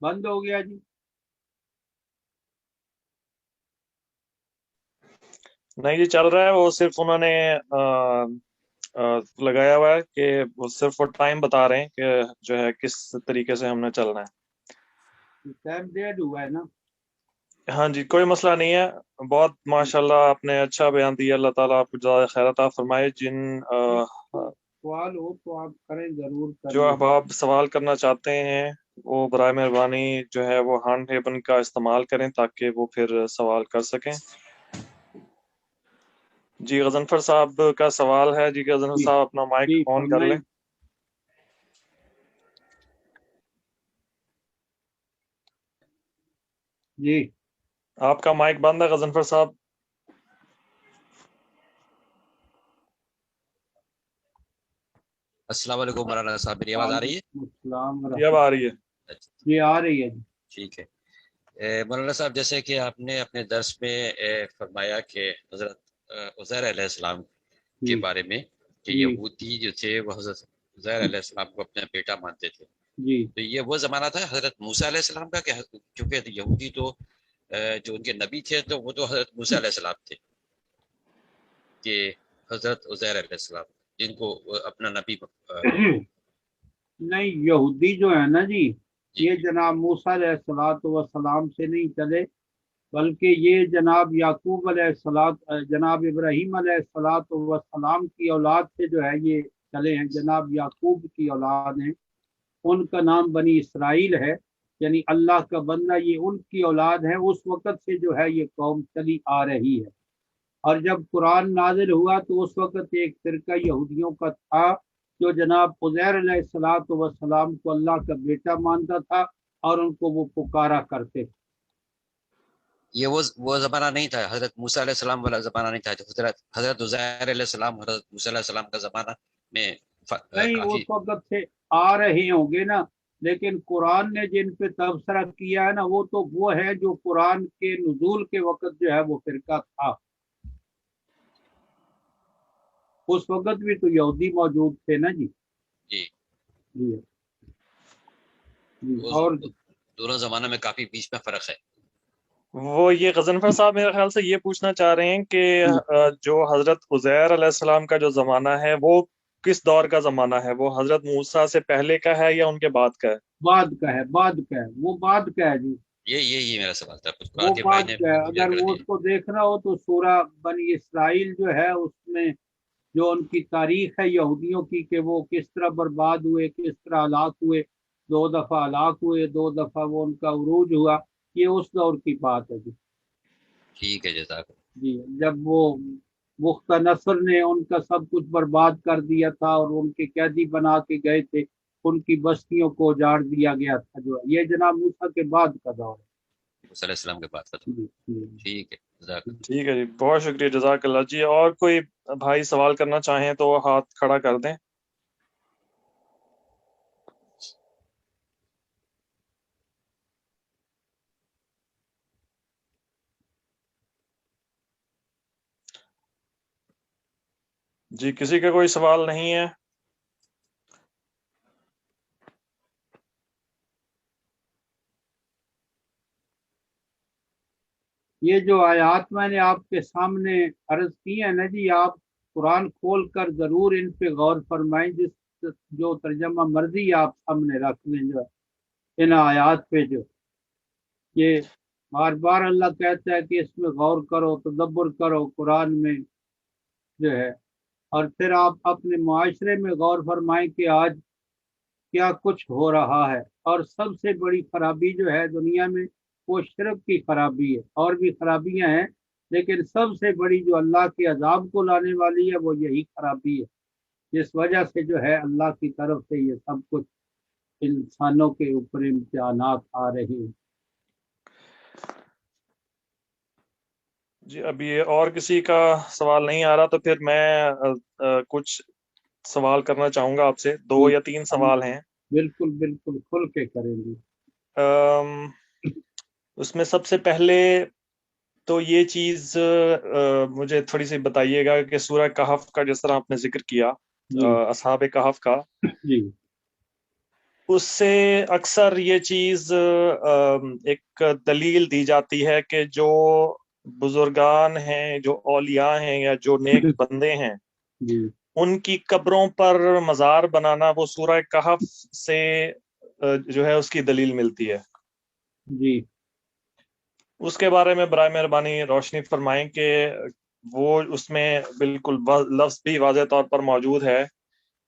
بند ہو گیا جی؟ نہیں جی چل رہا ہے، وہ صرف انہوں نے لگایا ہوا ہے کہ وہ صرف وہ ٹائم بتا رہے ہیں کہ جو ہے کس طریقے سے ہم نے چلنا ہے۔ ٹائم ڈیڈ ہوا ہے نا؟ ہاں جی کوئی مسئلہ نہیں ہے، بہت ماشاءاللہ آپ نے اچھا بیان دیا، اللہ تعالیٰ آپ کو جزائے خیر عطا فرمائے۔ جن سوال ہو تو آپ کریں، ضرور کریں۔ جو احباب سوال کرنا چاہتے ہیں وہ برائے مہربانی جو ہے وہ ہینڈ ہیبن کا استعمال کریں تاکہ وہ پھر سوال کر سکیں۔ جی غضنفر صاحب کا سوال ہے۔ جی غضنفر صاحب اپنا مائک آن کر لیں۔ جی آپ کا مائک بند ہے غضنفر صاحب۔ السلام علیکم مولانا صاحب، میری آواز آ رہی ہے؟ جی اب آ رہی ہے۔ جی آ رہی ہے۔ ٹھیک ہے مولانا صاحب، جیسے کہ آپ نے اپنے درس میں فرمایا کہ حضرت عزیر علیہ السلام کے بارے میں کہ یہودی جو تھے وہ حضرت عزیر علیہ السلام کو اپنا بیٹا مانتے تھے، تو یہ وہ زمانہ تھا حضرت موسیٰ علیہ السلام کا، کہ کیونکہ یہودی تو جو ان کے نبی تھے تو وہ تو حضرت موسیٰ علیہ السلام تھے، کہ حضرت عزیر علیہ السلام جن کو اپنا نبی نہیں، یہودی جو ہے نا جی، یہ جناب موسیٰ علیہ السلام سے نہیں چلے، بلکہ یہ جناب یعقوب علیہ السلام، جناب ابراہیم علیہ السلام کی اولاد سے جو ہے یہ چلے ہیں، جناب یعقوب کی اولاد ہیں، ان کا نام بنی اسرائیل ہے، یعنی اللہ کا بندہ، یہ ان کی اولاد ہے۔ اس وقت سے جو ہے یہ قوم چلی آ رہی ہے، اور جب قرآن نازل ہوا تو اس وقت ایک فرقہ یہودیوں کا تھا جو جناب عزیر علیہ السلام کو اللہ کا بیٹا مانتا تھا، اور ان کو وہ پکارا کرتے تھے۔ یہ وہ زمانہ نہیں تھا، حضرت موسیٰ علیہ السلام والا زمانہ نہیں تھا، حضرت عزیر علیہ السلام، حضرت موسیٰ علیہ السلام کا زمانہ میں نہیں، کافی اس وقت سے آ رہے ہوں گے نا، لیکن قرآن نے جن پہ تبصرہ کیا ہے نا، وہ تو وہ ہے جو قرآن کے نزول کے وقت جو ہے وہ فرقہ تھا۔ اس وقت بھی تو یہودی موجود تھے نا جی۔ جی جی جی وہ اور دونوں زمانوں میں کافی بیچ میں فرق ہے. وہ یہ غضنفر صاحب میرے خیال سے یہ پوچھنا چاہ رہے ہیں کہ جو حضرت عزیر علیہ السلام کا جو زمانہ ہے وہ کس دور کا زمانہ ہے؟ وہ حضرت موسیٰ سے پہلے کا ہے یا ان کے بعد کا ہے؟ بعد کا ہے، بعد کا ہے، وہ بعد کا ہے جی، یہ میرا سوال تھا. کچھ وہ قرآن کے بھائی بعد نے کا ہے. کلیئر اگر کر وہ دیا. اس کو دیکھنا ہو تو سورہ بنی اسرائیل جو ہے اس میں جو ان کی تاریخ ہے یہودیوں کی کہ وہ کس طرح برباد ہوئے، کس طرح ہلاک ہوئے، 2 دفعہ ہلاک ہوئے، 2 دفعہ وہ ان کا عروج ہوا، یہ اس دور کی بات ہے جی. ٹھیک ہے، جزاک اللہ. جی جب وہ مختہ نصر نے ان کا سب کچھ برباد کر دیا تھا اور ان کے قیدی بنا کے گئے تھے، ان کی بستیوں کو اجاڑ دیا گیا تھا، جو ہے یہ جناب موسیٰ کے بعد کا دور ہے. موسیٰ علیہ السلام کے بعد ختم. جی جی ٹھیک ہے، جزاک اللہ. ٹھیک ہے جی، بہت شکریہ، جزاک اللہ جی. اور کوئی بھائی سوال کرنا چاہیں تو ہاتھ کھڑا کر دیں. جی کسی کا کوئی سوال نہیں ہے؟ یہ جو آیات میں نے آپ کے سامنے عرض کی ہے نا جی، آپ قرآن کھول کر ضرور ان پہ غور فرمائیں، جو ترجمہ مرضی آپ سامنے رکھ لیں، جو ان آیات پہ جو یہ بار بار اللہ کہتا ہے کہ اس میں غور کرو، تدبر کرو قرآن میں جو ہے، اور پھر آپ اپنے معاشرے میں غور فرمائیں کہ آج کیا کچھ ہو رہا ہے. اور سب سے بڑی خرابی جو ہے دنیا میں وہ شرک کی خرابی ہے، اور بھی خرابیاں ہیں لیکن سب سے بڑی جو اللہ کے عذاب کو لانے والی ہے وہ یہی خرابی ہے، جس وجہ سے جو ہے اللہ کی طرف سے یہ سب کچھ انسانوں کے اوپر امتحانات آ رہے ہیں. جی ابھی اور کسی کا سوال نہیں آ رہا تو پھر میں کچھ سوال کرنا چاہوں گا آپ سے. 2 یا 3 سوال ہیں. بالکل بالکل کھل کے کریں گے. اس میں سب سے پہلے تو یہ چیز مجھے تھوڑی سی بتائیے گا کہ سورہ کہف کا جس طرح آپ نے ذکر کیا، اصحاب کہف کا، جی اس سے اکثر یہ چیز ایک دلیل دی جاتی ہے کہ جو بزرگان ہیں، جو اولیاء ہیں یا جو نیک بندے ہیں، جی ان کی قبروں پر مزار بنانا وہ سورہ کہف سے جو ہے اس کی دلیل ملتی ہے. جی اس کے بارے میں برائے مہربانی روشنی فرمائیں کہ وہ اس میں بالکل لفظ بھی واضح طور پر موجود ہے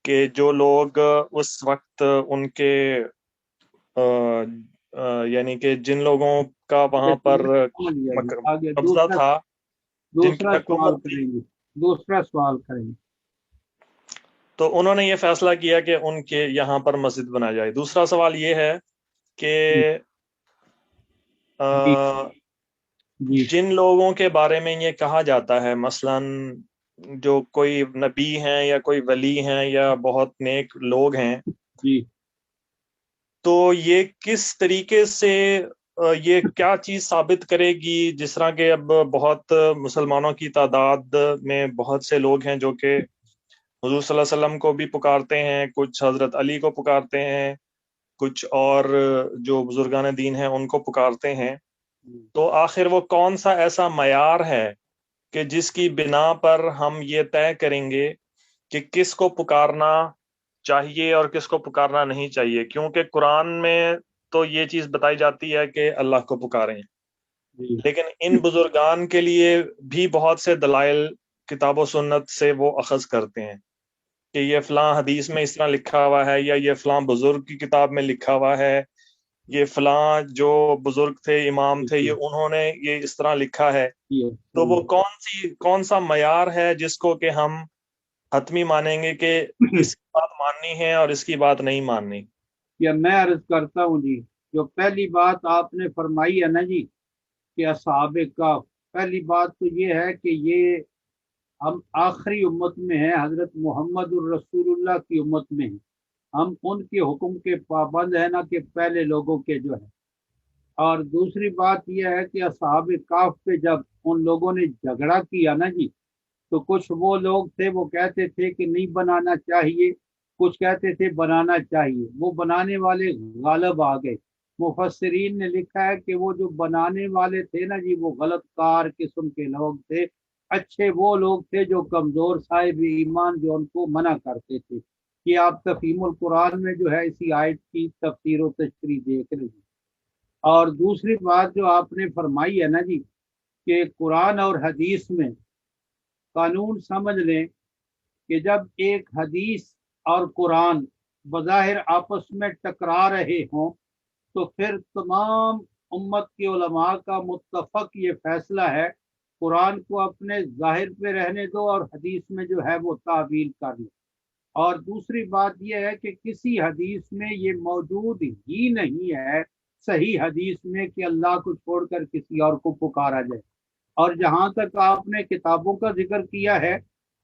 کہ جو لوگ اس وقت ان کے یعنی کہ جن لوگوں کا وہاں پر آگے قبضہ تھا، جن کی دوسرا سوال حکومت تھی، کریں گے، دوسرا سوال کریں گے. تو انہوں نے یہ فیصلہ کیا کہ ان کے یہاں پر مسجد بنائی جائے. دوسرا سوال یہ ہے کہ جی جی جن لوگوں کے بارے میں یہ کہا جاتا ہے، مثلاً جو کوئی نبی ہیں یا کوئی ولی ہیں یا بہت نیک لوگ ہیں، جی تو یہ کس طریقے سے یہ کیا چیز ثابت کرے گی؟ جس طرح کہ اب بہت مسلمانوں کی تعداد میں بہت سے لوگ ہیں جو کہ حضور صلی اللہ علیہ وسلم کو بھی پکارتے ہیں، کچھ حضرت علی کو پکارتے ہیں، کچھ اور جو بزرگان دین ہیں ان کو پکارتے ہیں. تو آخر وہ کون سا ایسا معیار ہے کہ جس کی بنا پر ہم یہ طے کریں گے کہ کس کو پکارنا چاہیے اور کس کو پکارنا نہیں چاہیے؟ کیونکہ قرآن میں تو یہ چیز بتائی جاتی ہے کہ اللہ کو پکاریں، جی لیکن ان بزرگان کے لیے بھی بہت سے دلائل کتاب و سنت سے وہ اخذ کرتے ہیں کہ یہ فلاں حدیث میں اس طرح لکھا ہوا ہے، یا یہ فلاں بزرگ کی کتاب میں لکھا ہوا ہے، یہ فلاں جو بزرگ تھے، امام تھے، یہ انہوں نے یہ اس طرح لکھا ہے. تو وہ کون سا معیار ہے جس کو کہ ہم حتمی مانیں گے کہ اس کی بات ماننی ہے اور اس کی بات نہیں ماننی؟ یا میں عرض کرتا ہوں جی، جو پہلی بات آپ نے فرمائی ہے نا جی کہ اصحاب کہف، پہلی بات تو یہ ہے کہ یہ ہم آخری امت میں ہیں، حضرت محمد الرسول اللہ کی امت میں ہیں، ہم ان کے حکم کے پابند ہیں نہ کہ پہلے لوگوں کے جو ہے. اور دوسری بات یہ ہے کہ اصحاب کہف پہ جب ان لوگوں نے جھگڑا کیا نا جی، تو کچھ وہ لوگ تھے وہ کہتے تھے کہ نہیں بنانا چاہیے، کچھ کہتے تھے بنانا چاہیے، وہ بنانے والے غالب آ گئے۔ مفسرین نے لکھا ہے کہ وہ جو بنانے والے تھے نا جی، وہ غلط کار قسم کے لوگ تھے، اچھے وہ لوگ تھے جو کمزور صاحب ایمان جو ان کو منع کرتے تھے۔ یہ آپ تفہیم القرآن میں جو ہے اسی آیت کی تفسیر و تشریح دیکھ رہے ہیں۔ اور دوسری بات جو آپ نے فرمائی ہے نا جی کہ قرآن اور حدیث میں قانون سمجھ لیں کہ جب ایک حدیث اور قرآن بظاہر آپس میں ٹکرا رہے ہوں تو پھر تمام امت کے علماء کا متفق یہ فیصلہ ہے قرآن کو اپنے ظاہر پہ رہنے دو اور حدیث میں جو ہے وہ تعویل کر لو۔ اور دوسری بات یہ ہے کہ کسی حدیث میں یہ موجود ہی نہیں ہے، صحیح حدیث میں، کہ اللہ کو چھوڑ کر کسی اور کو پکارا جائے۔ اور جہاں تک آپ نے کتابوں کا ذکر کیا ہے،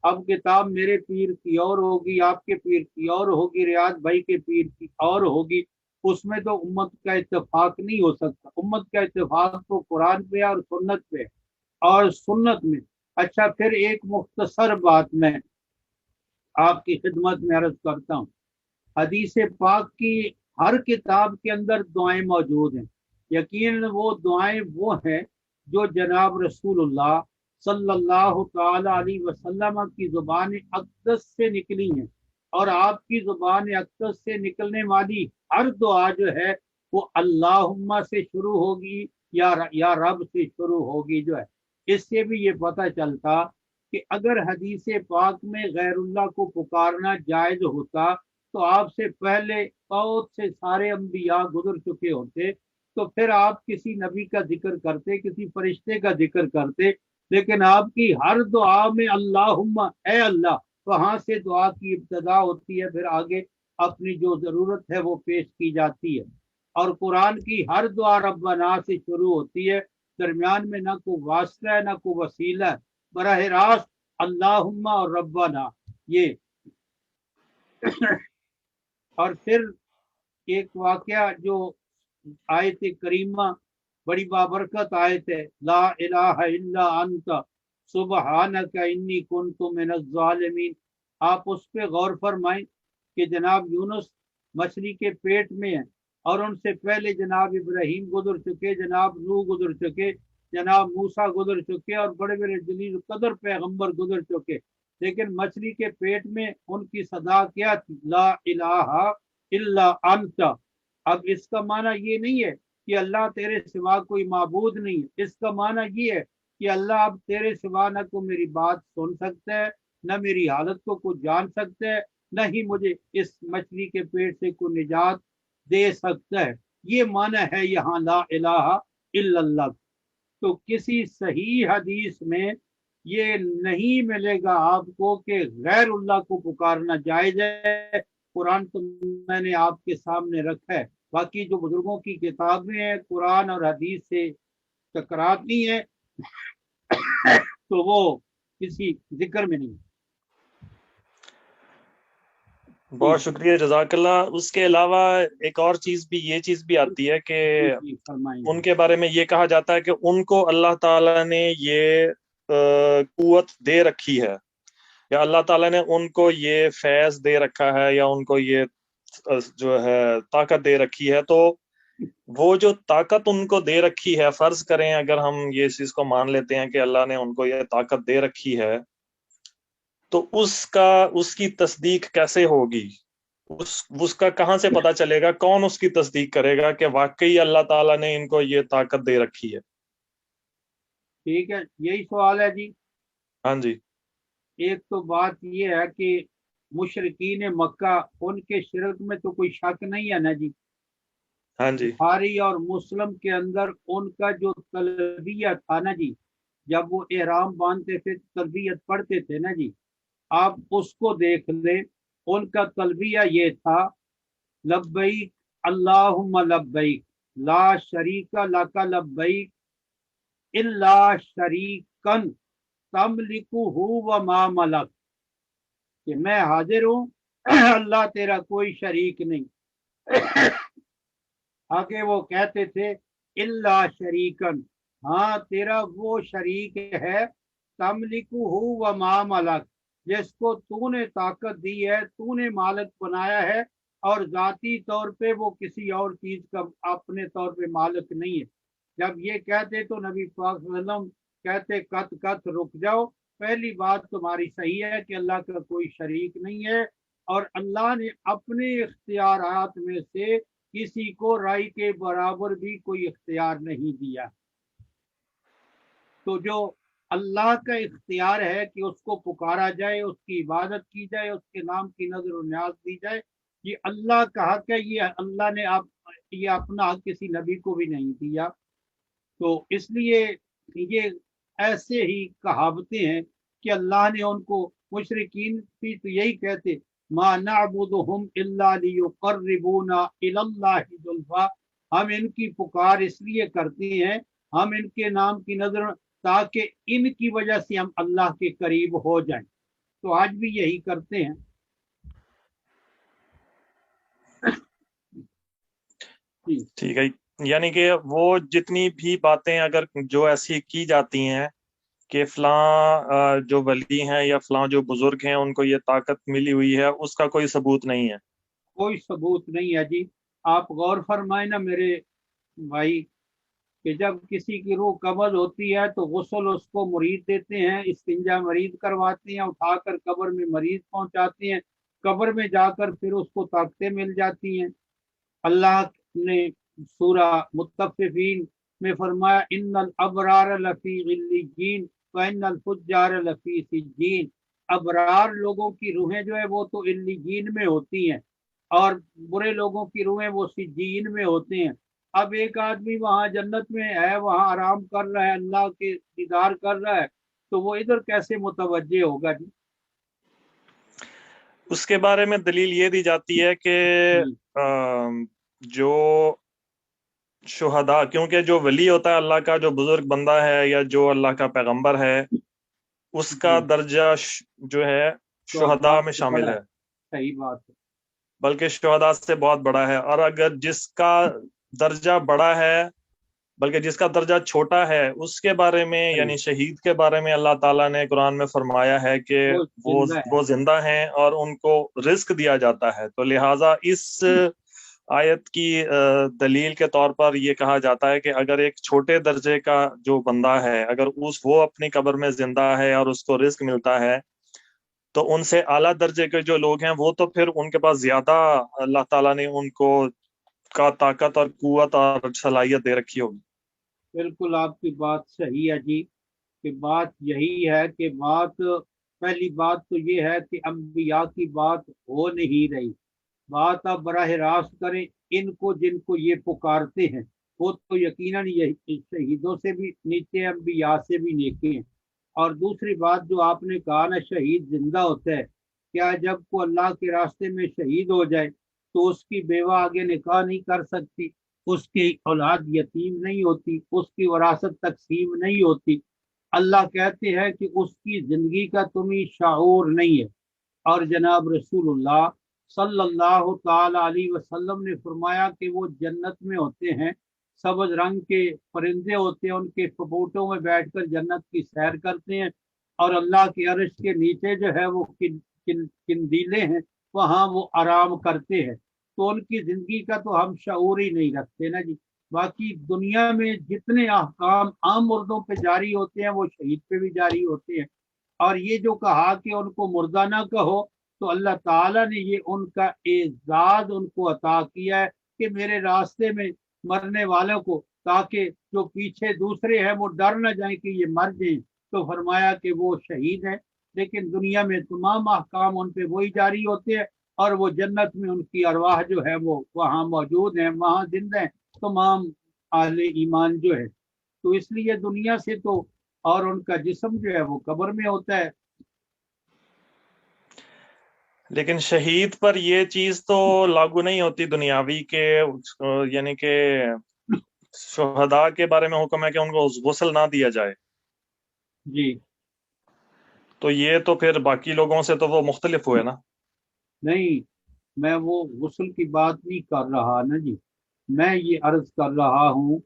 اب کتاب میرے پیر کی اور ہوگی، آپ کے پیر کی اور ہوگی، ریاض بھائی کے پیر کی اور ہوگی، اس میں تو امت کا اتفاق نہیں ہو سکتا۔ امت کا اتفاق تو قرآن پہ اور سنت پہ اور سنت میں۔ اچھا، پھر ایک مختصر بات میں آپ کی خدمت میں عرض کرتا ہوں۔ حدیث پاک کی ہر کتاب کے اندر دعائیں موجود ہیں، یقیناً وہ دعائیں وہ ہیں جو جناب رسول اللہ صلی اللہ تعالی علیہ وسلم کی زبان اقدس سے نکلی ہیں، اور آپ کی زبان اقدس سے نکلنے والی ہر دعا جو ہے وہ اللہم سے شروع ہوگی یا رب سے شروع ہوگی جو ہے۔ اس سے بھی یہ پتہ چلتا کہ اگر حدیث پاک میں غیر اللہ کو پکارنا جائز ہوتا تو آپ سے پہلے بہت سے سارے انبیاء گزر چکے ہوتے، تو پھر آپ کسی نبی کا ذکر کرتے، کسی فرشتے کا ذکر کرتے، لیکن آپ کی ہر دعا میں اللہم، اے اللہ، وہاں سے دعا کی ابتدا ہوتی ہے، پھر آگے اپنی جو ضرورت ہے وہ پیش کی جاتی ہے۔ اور قرآن کی ہر دعا ربنا سے شروع ہوتی ہے، درمیان میں نہ کوئی واسطہ ہے نہ کوئی وسیلہ ہے، براہ راست اللہم اور ربنا یہ۔ اور پھر ایک واقعہ جو آیت کریمہ بڑی بابرکت آیت ہے، لا الہ الا انت سبحانک انی کنت من الظالمین، آپ اس پہ غور فرمائیں کہ جناب یونس مچھلی کے پیٹ میں ہیں، اور ان سے پہلے جناب ابراہیم گزر چکے، جناب نوح گزر چکے، جناب موسیٰ گزر چکے، اور بڑے بڑے جلیل قدر پیغمبر گزر چکے، لیکن مچھلی کے پیٹ میں ان کی صدا کیا تھی؟ لا الہ الا انت۔ اب اس کا معنی یہ نہیں ہے کہ اللہ تیرے سوا کوئی معبود نہیں ہے، اس کا معنی یہ ہے کہ اللہ اب تیرے سوا نہ کو میری بات سن سکتا ہے، نہ میری حالت کو کچھ جان سکتا ہے، نہ ہی مجھے اس مچھلی کے پیٹ سے کوئی نجات دے سکتا ہے۔ یہ معنی ہے یہاں لا الہ الا اللہ۔ تو کسی صحیح حدیث میں یہ نہیں ملے گا آپ کو کہ غیر اللہ کو پکارنا جائز ہے۔ قرآن تو میں نے آپ کے سامنے رکھا ہے، باقی جو بزرگوں کی کتابیں ہیں قرآن اور حدیث سے ٹکراتی ہیں تو وہ کسی ذکر میں نہیں۔ بہت شکریہ، جزاک اللہ۔ اس کے علاوہ ایک اور چیز بھی، یہ چیز بھی آتی ہے کہ ان کے بارے میں یہ کہا جاتا ہے کہ ان کو اللہ تعالیٰ نے یہ قوت دے رکھی ہے، یا اللہ تعالیٰ نے ان کو یہ فیض دے رکھا ہے، یا ان کو یہ جو ہے طاقت دے رکھی ہے۔ تو وہ جو طاقت ان کو دے رکھی ہے، فرض کریں اگر ہم یہ چیز کو مان لیتے ہیں کہ اللہ نے ان کو یہ طاقت دے رکھی ہے، تو اس کی تصدیق کیسے ہوگی؟ اس کا کہاں سے پتا چلے گا؟ کون اس کی تصدیق کرے گا کہ واقعی اللہ تعالیٰ نے ان کو یہ طاقت دے رکھی ہے؟ ٹھیک ہے، یہی سوال ہے جی۔ ہاں جی۔ ایک تو بات یہ ہے کہ مشرکین مکہ، ان کے شرک میں تو کوئی شک نہیں ہے نا جی۔ ہاں جی۔ بخاری اور مسلم کے اندر ان کا جو تلبیہ تھا نا جی، جب وہ احرام باندھتے تھے تلبیت پڑھتے تھے نا جی، آپ اس کو دیکھ لیں، ان کا تلبیہ یہ تھا لبیک اللہم لبیک لا شریک لک لبیک الا شریکن تملکہ وما ملک، کہ میں حاضر ہوں، اللہ تیرا کوئی شریک نہیں۔ آگے وہ کہتے تھے الا شریکن، ہاں تیرا وہ شریک ہے، تملکہ وما ملک، جس کو تو نے طاقت دی ہے، تو نے مالک بنایا ہے، اور ذاتی طور پہ وہ کسی اور چیز کا اپنے طور پہ مالک نہیں ہے۔ جب یہ کہتے تو نبی پاک صلی اللہ علیہ وسلم کہتے کت رک جاؤ، پہلی بات تمہاری صحیح ہے کہ اللہ کا کوئی شریک نہیں ہے، اور اللہ نے اپنے اختیارات میں سے کسی کو رائے کے برابر بھی کوئی اختیار نہیں دیا۔ تو جو اللہ کا اختیار ہے کہ اس کو پکارا جائے، اس کی عبادت کی جائے، اس کے نام کی نظر و نیاز دی جائے، یہ اللہ کا حق ہے، یہ اللہ نے یہ اپنا حق کسی نبی کو بھی نہیں دیا۔ تو اس لیے یہ ایسے ہی کہاوتیں ہیں کہ اللہ نے ان کو، مشرکین بھی تو یہی کہتے، ما نعبدہم الا لیقربونا الی اللہ زلفا، ہم ان کی پکار اس لیے کرتے ہیں، ہم ان کے نام کی نظر، تاکہ ان کی وجہ سے ہم اللہ کے قریب ہو جائیں۔ تو آج بھی یہی کرتے ہیں۔ ٹھیک ہے، یعنی کہ وہ جتنی بھی باتیں اگر جو ایسی کی جاتی ہیں کہ فلاں جو ولی ہیں یا فلاں جو بزرگ ہیں ان کو یہ طاقت ملی ہوئی ہے، اس کا کوئی ثبوت نہیں ہے؟ کوئی ثبوت نہیں ہے جی۔ آپ غور فرمائیں نا میرے بھائی، کہ جب کسی کی روح قبض ہوتی ہے تو غسل اس کو مرید دیتے ہیں، استنجا مرید کرواتے ہیں، اٹھا کر قبر میں مریض پہنچاتے ہیں، قبر میں جا کر پھر اس کو طاقتیں مل جاتی ہیں۔ اللہ نے سورہ متففین میں فرمایا ان الابرار لفی علیین وان الفجار لفی سجین، ابرار لوگوں کی روحیں جو ہے وہ تو علیین میں ہوتی ہیں، اور برے لوگوں کی روحیں وہ سجین میں ہوتے ہیں۔ اب ایک آدمی وہاں جنت میں ہے، وہاں آرام کر رہا ہے، اللہ کے دیدار کر رہا ہے، تو وہ ادھر کیسے متوجہ ہوگا جی؟ اس کے بارے میں دلیل یہ دی جاتی ہے کہ جو شہداء، کیونکہ جو ولی ہوتا ہے اللہ کا، جو بزرگ بندہ ہے یا جو اللہ کا پیغمبر ہے، اس کا درجہ جو ہے شہداء میں شامل ہے۔ صحیح بات ہے، بلکہ شہداء سے بہت بڑا ہے۔ اور اگر جس کا درجہ بڑا ہے بلکہ جس کا درجہ چھوٹا ہے، اس کے بارے میں یعنی شہید کے بارے میں اللہ تعالیٰ نے قرآن میں فرمایا ہے کہ وہ زندہ ہیں اور ان کو رزق دیا جاتا ہے۔ تو لہٰذا اس آیت کی دلیل کے طور پر یہ کہا جاتا ہے کہ اگر ایک چھوٹے درجے کا جو بندہ ہے، اگر وہ اپنی قبر میں زندہ ہے اور اس کو رزق ملتا ہے، تو ان سے اعلیٰ درجے کے جو لوگ ہیں وہ تو پھر ان کے پاس زیادہ اللہ تعالیٰ نے ان کو کا طاقت اور قوت اور صلاحیت دے رکھی ہوگی۔ بالکل آپ کی بات صحیح ہے جی، کہ بات یہی ہے کہ پہلی بات تو یہ ہے کہ انبیاء کی بات ہو نہیں رہی۔ بات آپ براہ راست کریں ان کو جن کو یہ پکارتے ہیں، وہ تو یقیناً شہیدوں سے بھی نیچے، انبیاء سے بھی نیچے ہیں۔ اور دوسری بات جو آپ نے کہا نا، شہید زندہ ہوتا ہے، کیا جب کو اللہ کے راستے میں شہید ہو جائے تو اس کی بیوہ آگے نکاح نہیں کر سکتی، اس کی اولاد یتیم نہیں ہوتی، اس کی وراثت تقسیم نہیں ہوتی؟ اللہ کہتے ہیں کہ اس کی زندگی کا تمہیں شعور نہیں ہے۔ اور جناب رسول اللہ صلی اللہ تعالی علیہ وسلم نے فرمایا کہ وہ جنت میں ہوتے ہیں، سبز رنگ کے پرندے ہوتے ہیں، ان کے پپوٹوں میں بیٹھ کر جنت کی سیر کرتے ہیں، اور اللہ کے عرش کے نیچے جو ہے وہ کندیلے ہیں، وہاں وہ آرام کرتے ہیں۔ تو ان کی زندگی کا تو ہم شعور ہی نہیں رکھتے نا جی۔ باقی دنیا میں جتنے احکام عام مردوں پہ جاری ہوتے ہیں وہ شہید پہ بھی جاری ہوتے ہیں۔ اور یہ جو کہا کہ ان کو مردہ نہ کہو، تو اللہ تعالیٰ نے یہ ان کا اعزاز ان کو عطا کیا ہے کہ میرے راستے میں مرنے والوں کو، تاکہ جو پیچھے دوسرے ہیں وہ ڈر نہ جائیں کہ یہ مر جائیں، تو فرمایا کہ وہ شہید ہیں۔ لیکن دنیا میں تمام احکام ان پہ وہی جاری ہوتے ہیں، اور وہ جنت میں ان کی ارواح جو ہے وہ وہاں موجود ہیں، وہاں زندہ ہیں تمام اہل ایمان جو ہے۔ تو اس لیے دنیا سے تو، اور ان کا جسم جو ہے وہ قبر میں ہوتا ہے۔ لیکن شہید پر یہ چیز تو لاگو نہیں ہوتی دنیاوی کے، یعنی کہ شہداء کے بارے میں حکم ہے کہ ان کو غسل نہ دیا جائے جی، تو یہ تو پھر باقی لوگوں سے تو وہ مختلف ہوئے نا؟ نہیں، میں وہ غسل کی بات نہیں کر رہا نا جی، میں یہ عرض کر رہا ہوں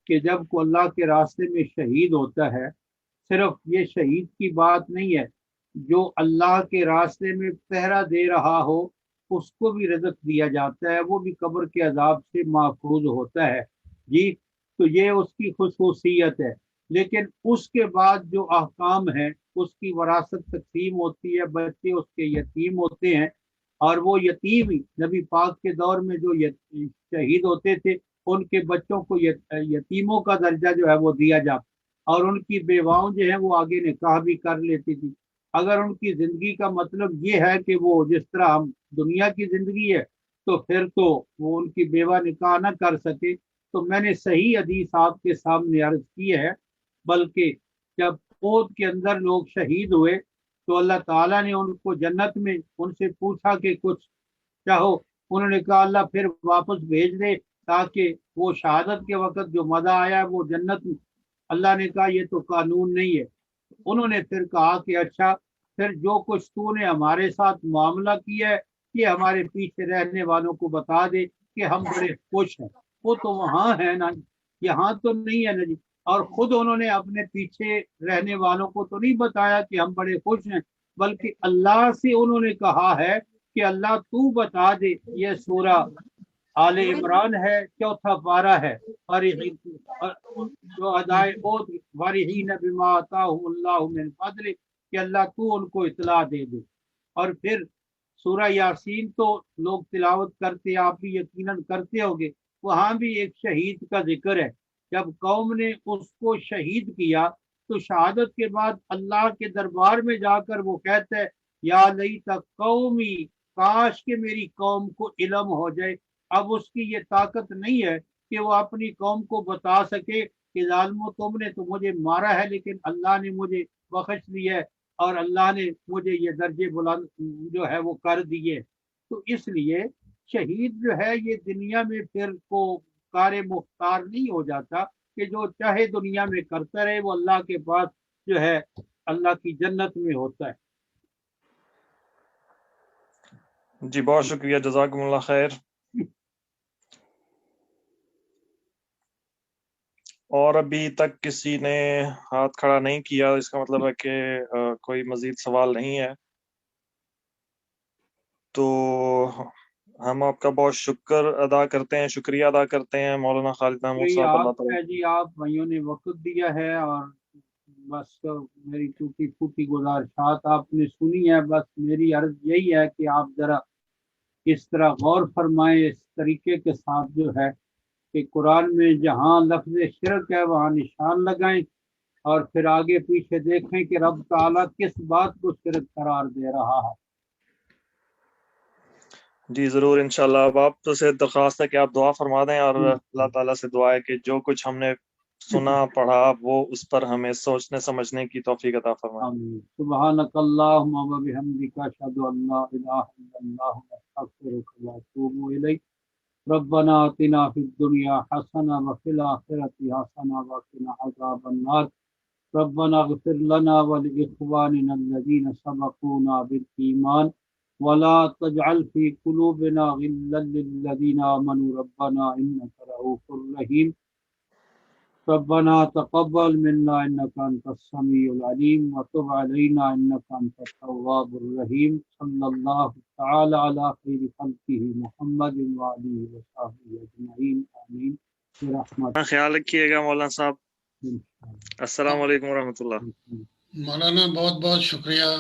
کہ جب کو اللہ کے راستے میں شہید ہوتا ہے، صرف یہ شہید کی بات نہیں ہے، جو اللہ کے راستے میں پہرا دے رہا ہو اس کو بھی رزق دیا جاتا ہے، وہ بھی قبر کے عذاب سے محفوظ ہوتا ہے جی۔ تو یہ اس کی خصوصیت ہے۔ لیکن اس کے بعد جو احکام ہیں، اس کی وراثت تقسیم ہوتی ہے، بچے اس کے یتیم ہوتے ہیں، اور وہ یتیم ہی نبی پاک کے دور میں جو شہید ہوتے تھے ان کے بچوں کو یتیموں کا درجہ جو ہے وہ دیا جاتا، اور ان کی بیواؤں جو ہیں وہ آگے نکاح بھی کر لیتی تھی۔ اگر ان کی زندگی کا مطلب یہ ہے کہ وہ جس طرح ہم دنیا کی زندگی ہے تو پھر تو وہ ان کی بیوہ نکاح نہ کر سکے۔ تو میں نے صحیح حدیث آپ کے سامنے عرض کی ہے، بلکہ جب احد کے اندر لوگ شہید ہوئے تو اللہ تعالیٰ نے ان کو جنت میں ان سے پوچھا کہ کچھ چاہو، انہوں نے کہا اللہ پھر واپس بھیج دے تاکہ وہ شہادت کے وقت جو مزہ آیا وہ جنت میں۔ اللہ نے کہا یہ تو قانون نہیں ہے۔ انہوں نے پھر کہا کہ اچھا پھر جو کچھ تو نے ہمارے ساتھ معاملہ کیا ہے یہ ہمارے پیچھے رہنے والوں کو بتا دے کہ ہم بڑے خوش ہیں۔ وہ تو وہاں ہے نا، یہاں تو نہیں ہے نا جی۔ اور خود انہوں نے اپنے پیچھے رہنے والوں کو تو نہیں بتایا کہ ہم بڑے خوش ہیں، بلکہ اللہ سے انہوں نے کہا ہے کہ اللہ تو بتا دے۔ یہ سورہ آل عمران ہے، چوتھا پارہ ہے، جو ادائے فرحین بما آتاہم اللہ من فضل، کہ اللہ تو ان کو اطلاع دے دے۔ اور پھر سورہ یاسین تو لوگ تلاوت کرتے، آپ بھی یقیناً کرتے ہوگے، وہاں بھی ایک شہید کا ذکر ہے۔ جب قوم نے اس کو شہید کیا تو شہادت کے بعد اللہ کے دربار میں جا کر وہ کہتا ہے یا لیت قومی، کاش کہ میری قوم کو علم ہو جائے۔ اب اس کی یہ طاقت نہیں ہے کہ وہ اپنی قوم کو بتا سکے کہ ظالمو تم نے تو مجھے مارا ہے لیکن اللہ نے مجھے بخش لیا ہے اور اللہ نے مجھے یہ درجے بلند جو ہے وہ کر دیے۔ تو اس لیے شہید جو ہے یہ دنیا میں پھر کو کار مختار نہیں ہو جاتا کہ جو چاہے دنیا میں کرتا رہے، وہ اللہ کے پاس جو ہے اللہ کی جنت میں ہوتا ہے۔ جی بہت شکریہ، جزاکم اللہ خیر۔ اور ابھی تک کسی نے ہاتھ کھڑا نہیں کیا، اس کا مطلب ہے کہ کوئی مزید سوال نہیں ہے۔ تو ہم آپ کا بہت شکریہ ادا کرتے ہیں مولانا خالد محمود صاحب، اللہ تعالیٰ جی آپ بھائیوں نے وقت دیا ہے، اور بس میری ٹوٹی پھوٹی گزارشات آپ نے سنی ہے۔ بس میری عرض یہی ہے کہ آپ ذرا اس طرح غور فرمائیں اس طریقے کے ساتھ جو ہے کہ قرآن میں جہاں لفظ شرک ہے وہاں نشان لگائیں، اور پھر آگے پیچھے دیکھیں کہ رب تعالیٰ کس بات کو شرک قرار دے رہا ہے۔ جی ضرور انشاءاللہ۔ اب آپ سے درخواست ہے کہ آپ دعا فرما دیں، اور اللہ تعالیٰ سے دعا ہے کہ جو کچھ ہم نے سنا پڑھا وہ اس پر ہمیں سوچنے سمجھنے کی توفیق عطا فرمائے۔ آمین۔ سبحانک اللہم و بحمدک، اشہد ان لا الہ الا اللہ، استغفرک و اتوب الیک۔ ربنا آتنا فی الدنیا حسنہ وفی الآخرۃ حسنہ وقنا عذاب النار۔ ربنا اغفر لنا ولإخواننا الذین سبقونا بالایمان ولا تجعل في قلوبنا غلا للذین آمنوا ربنا انك رؤوف رحیم۔ ربنا تقبل منا انك انت السميع العليم وتب علينا انك انت التواب الرحيم۔ صلی اللہ تعالی علی خیر خلقہ محمد وآلہ وصحبہ اجمعین، آمین برحمتک۔ خیال رکھیے گا مولانا صاحب۔ السلام علیکم ورحمۃ اللہ۔ مولانا بہت بہت شکریہ۔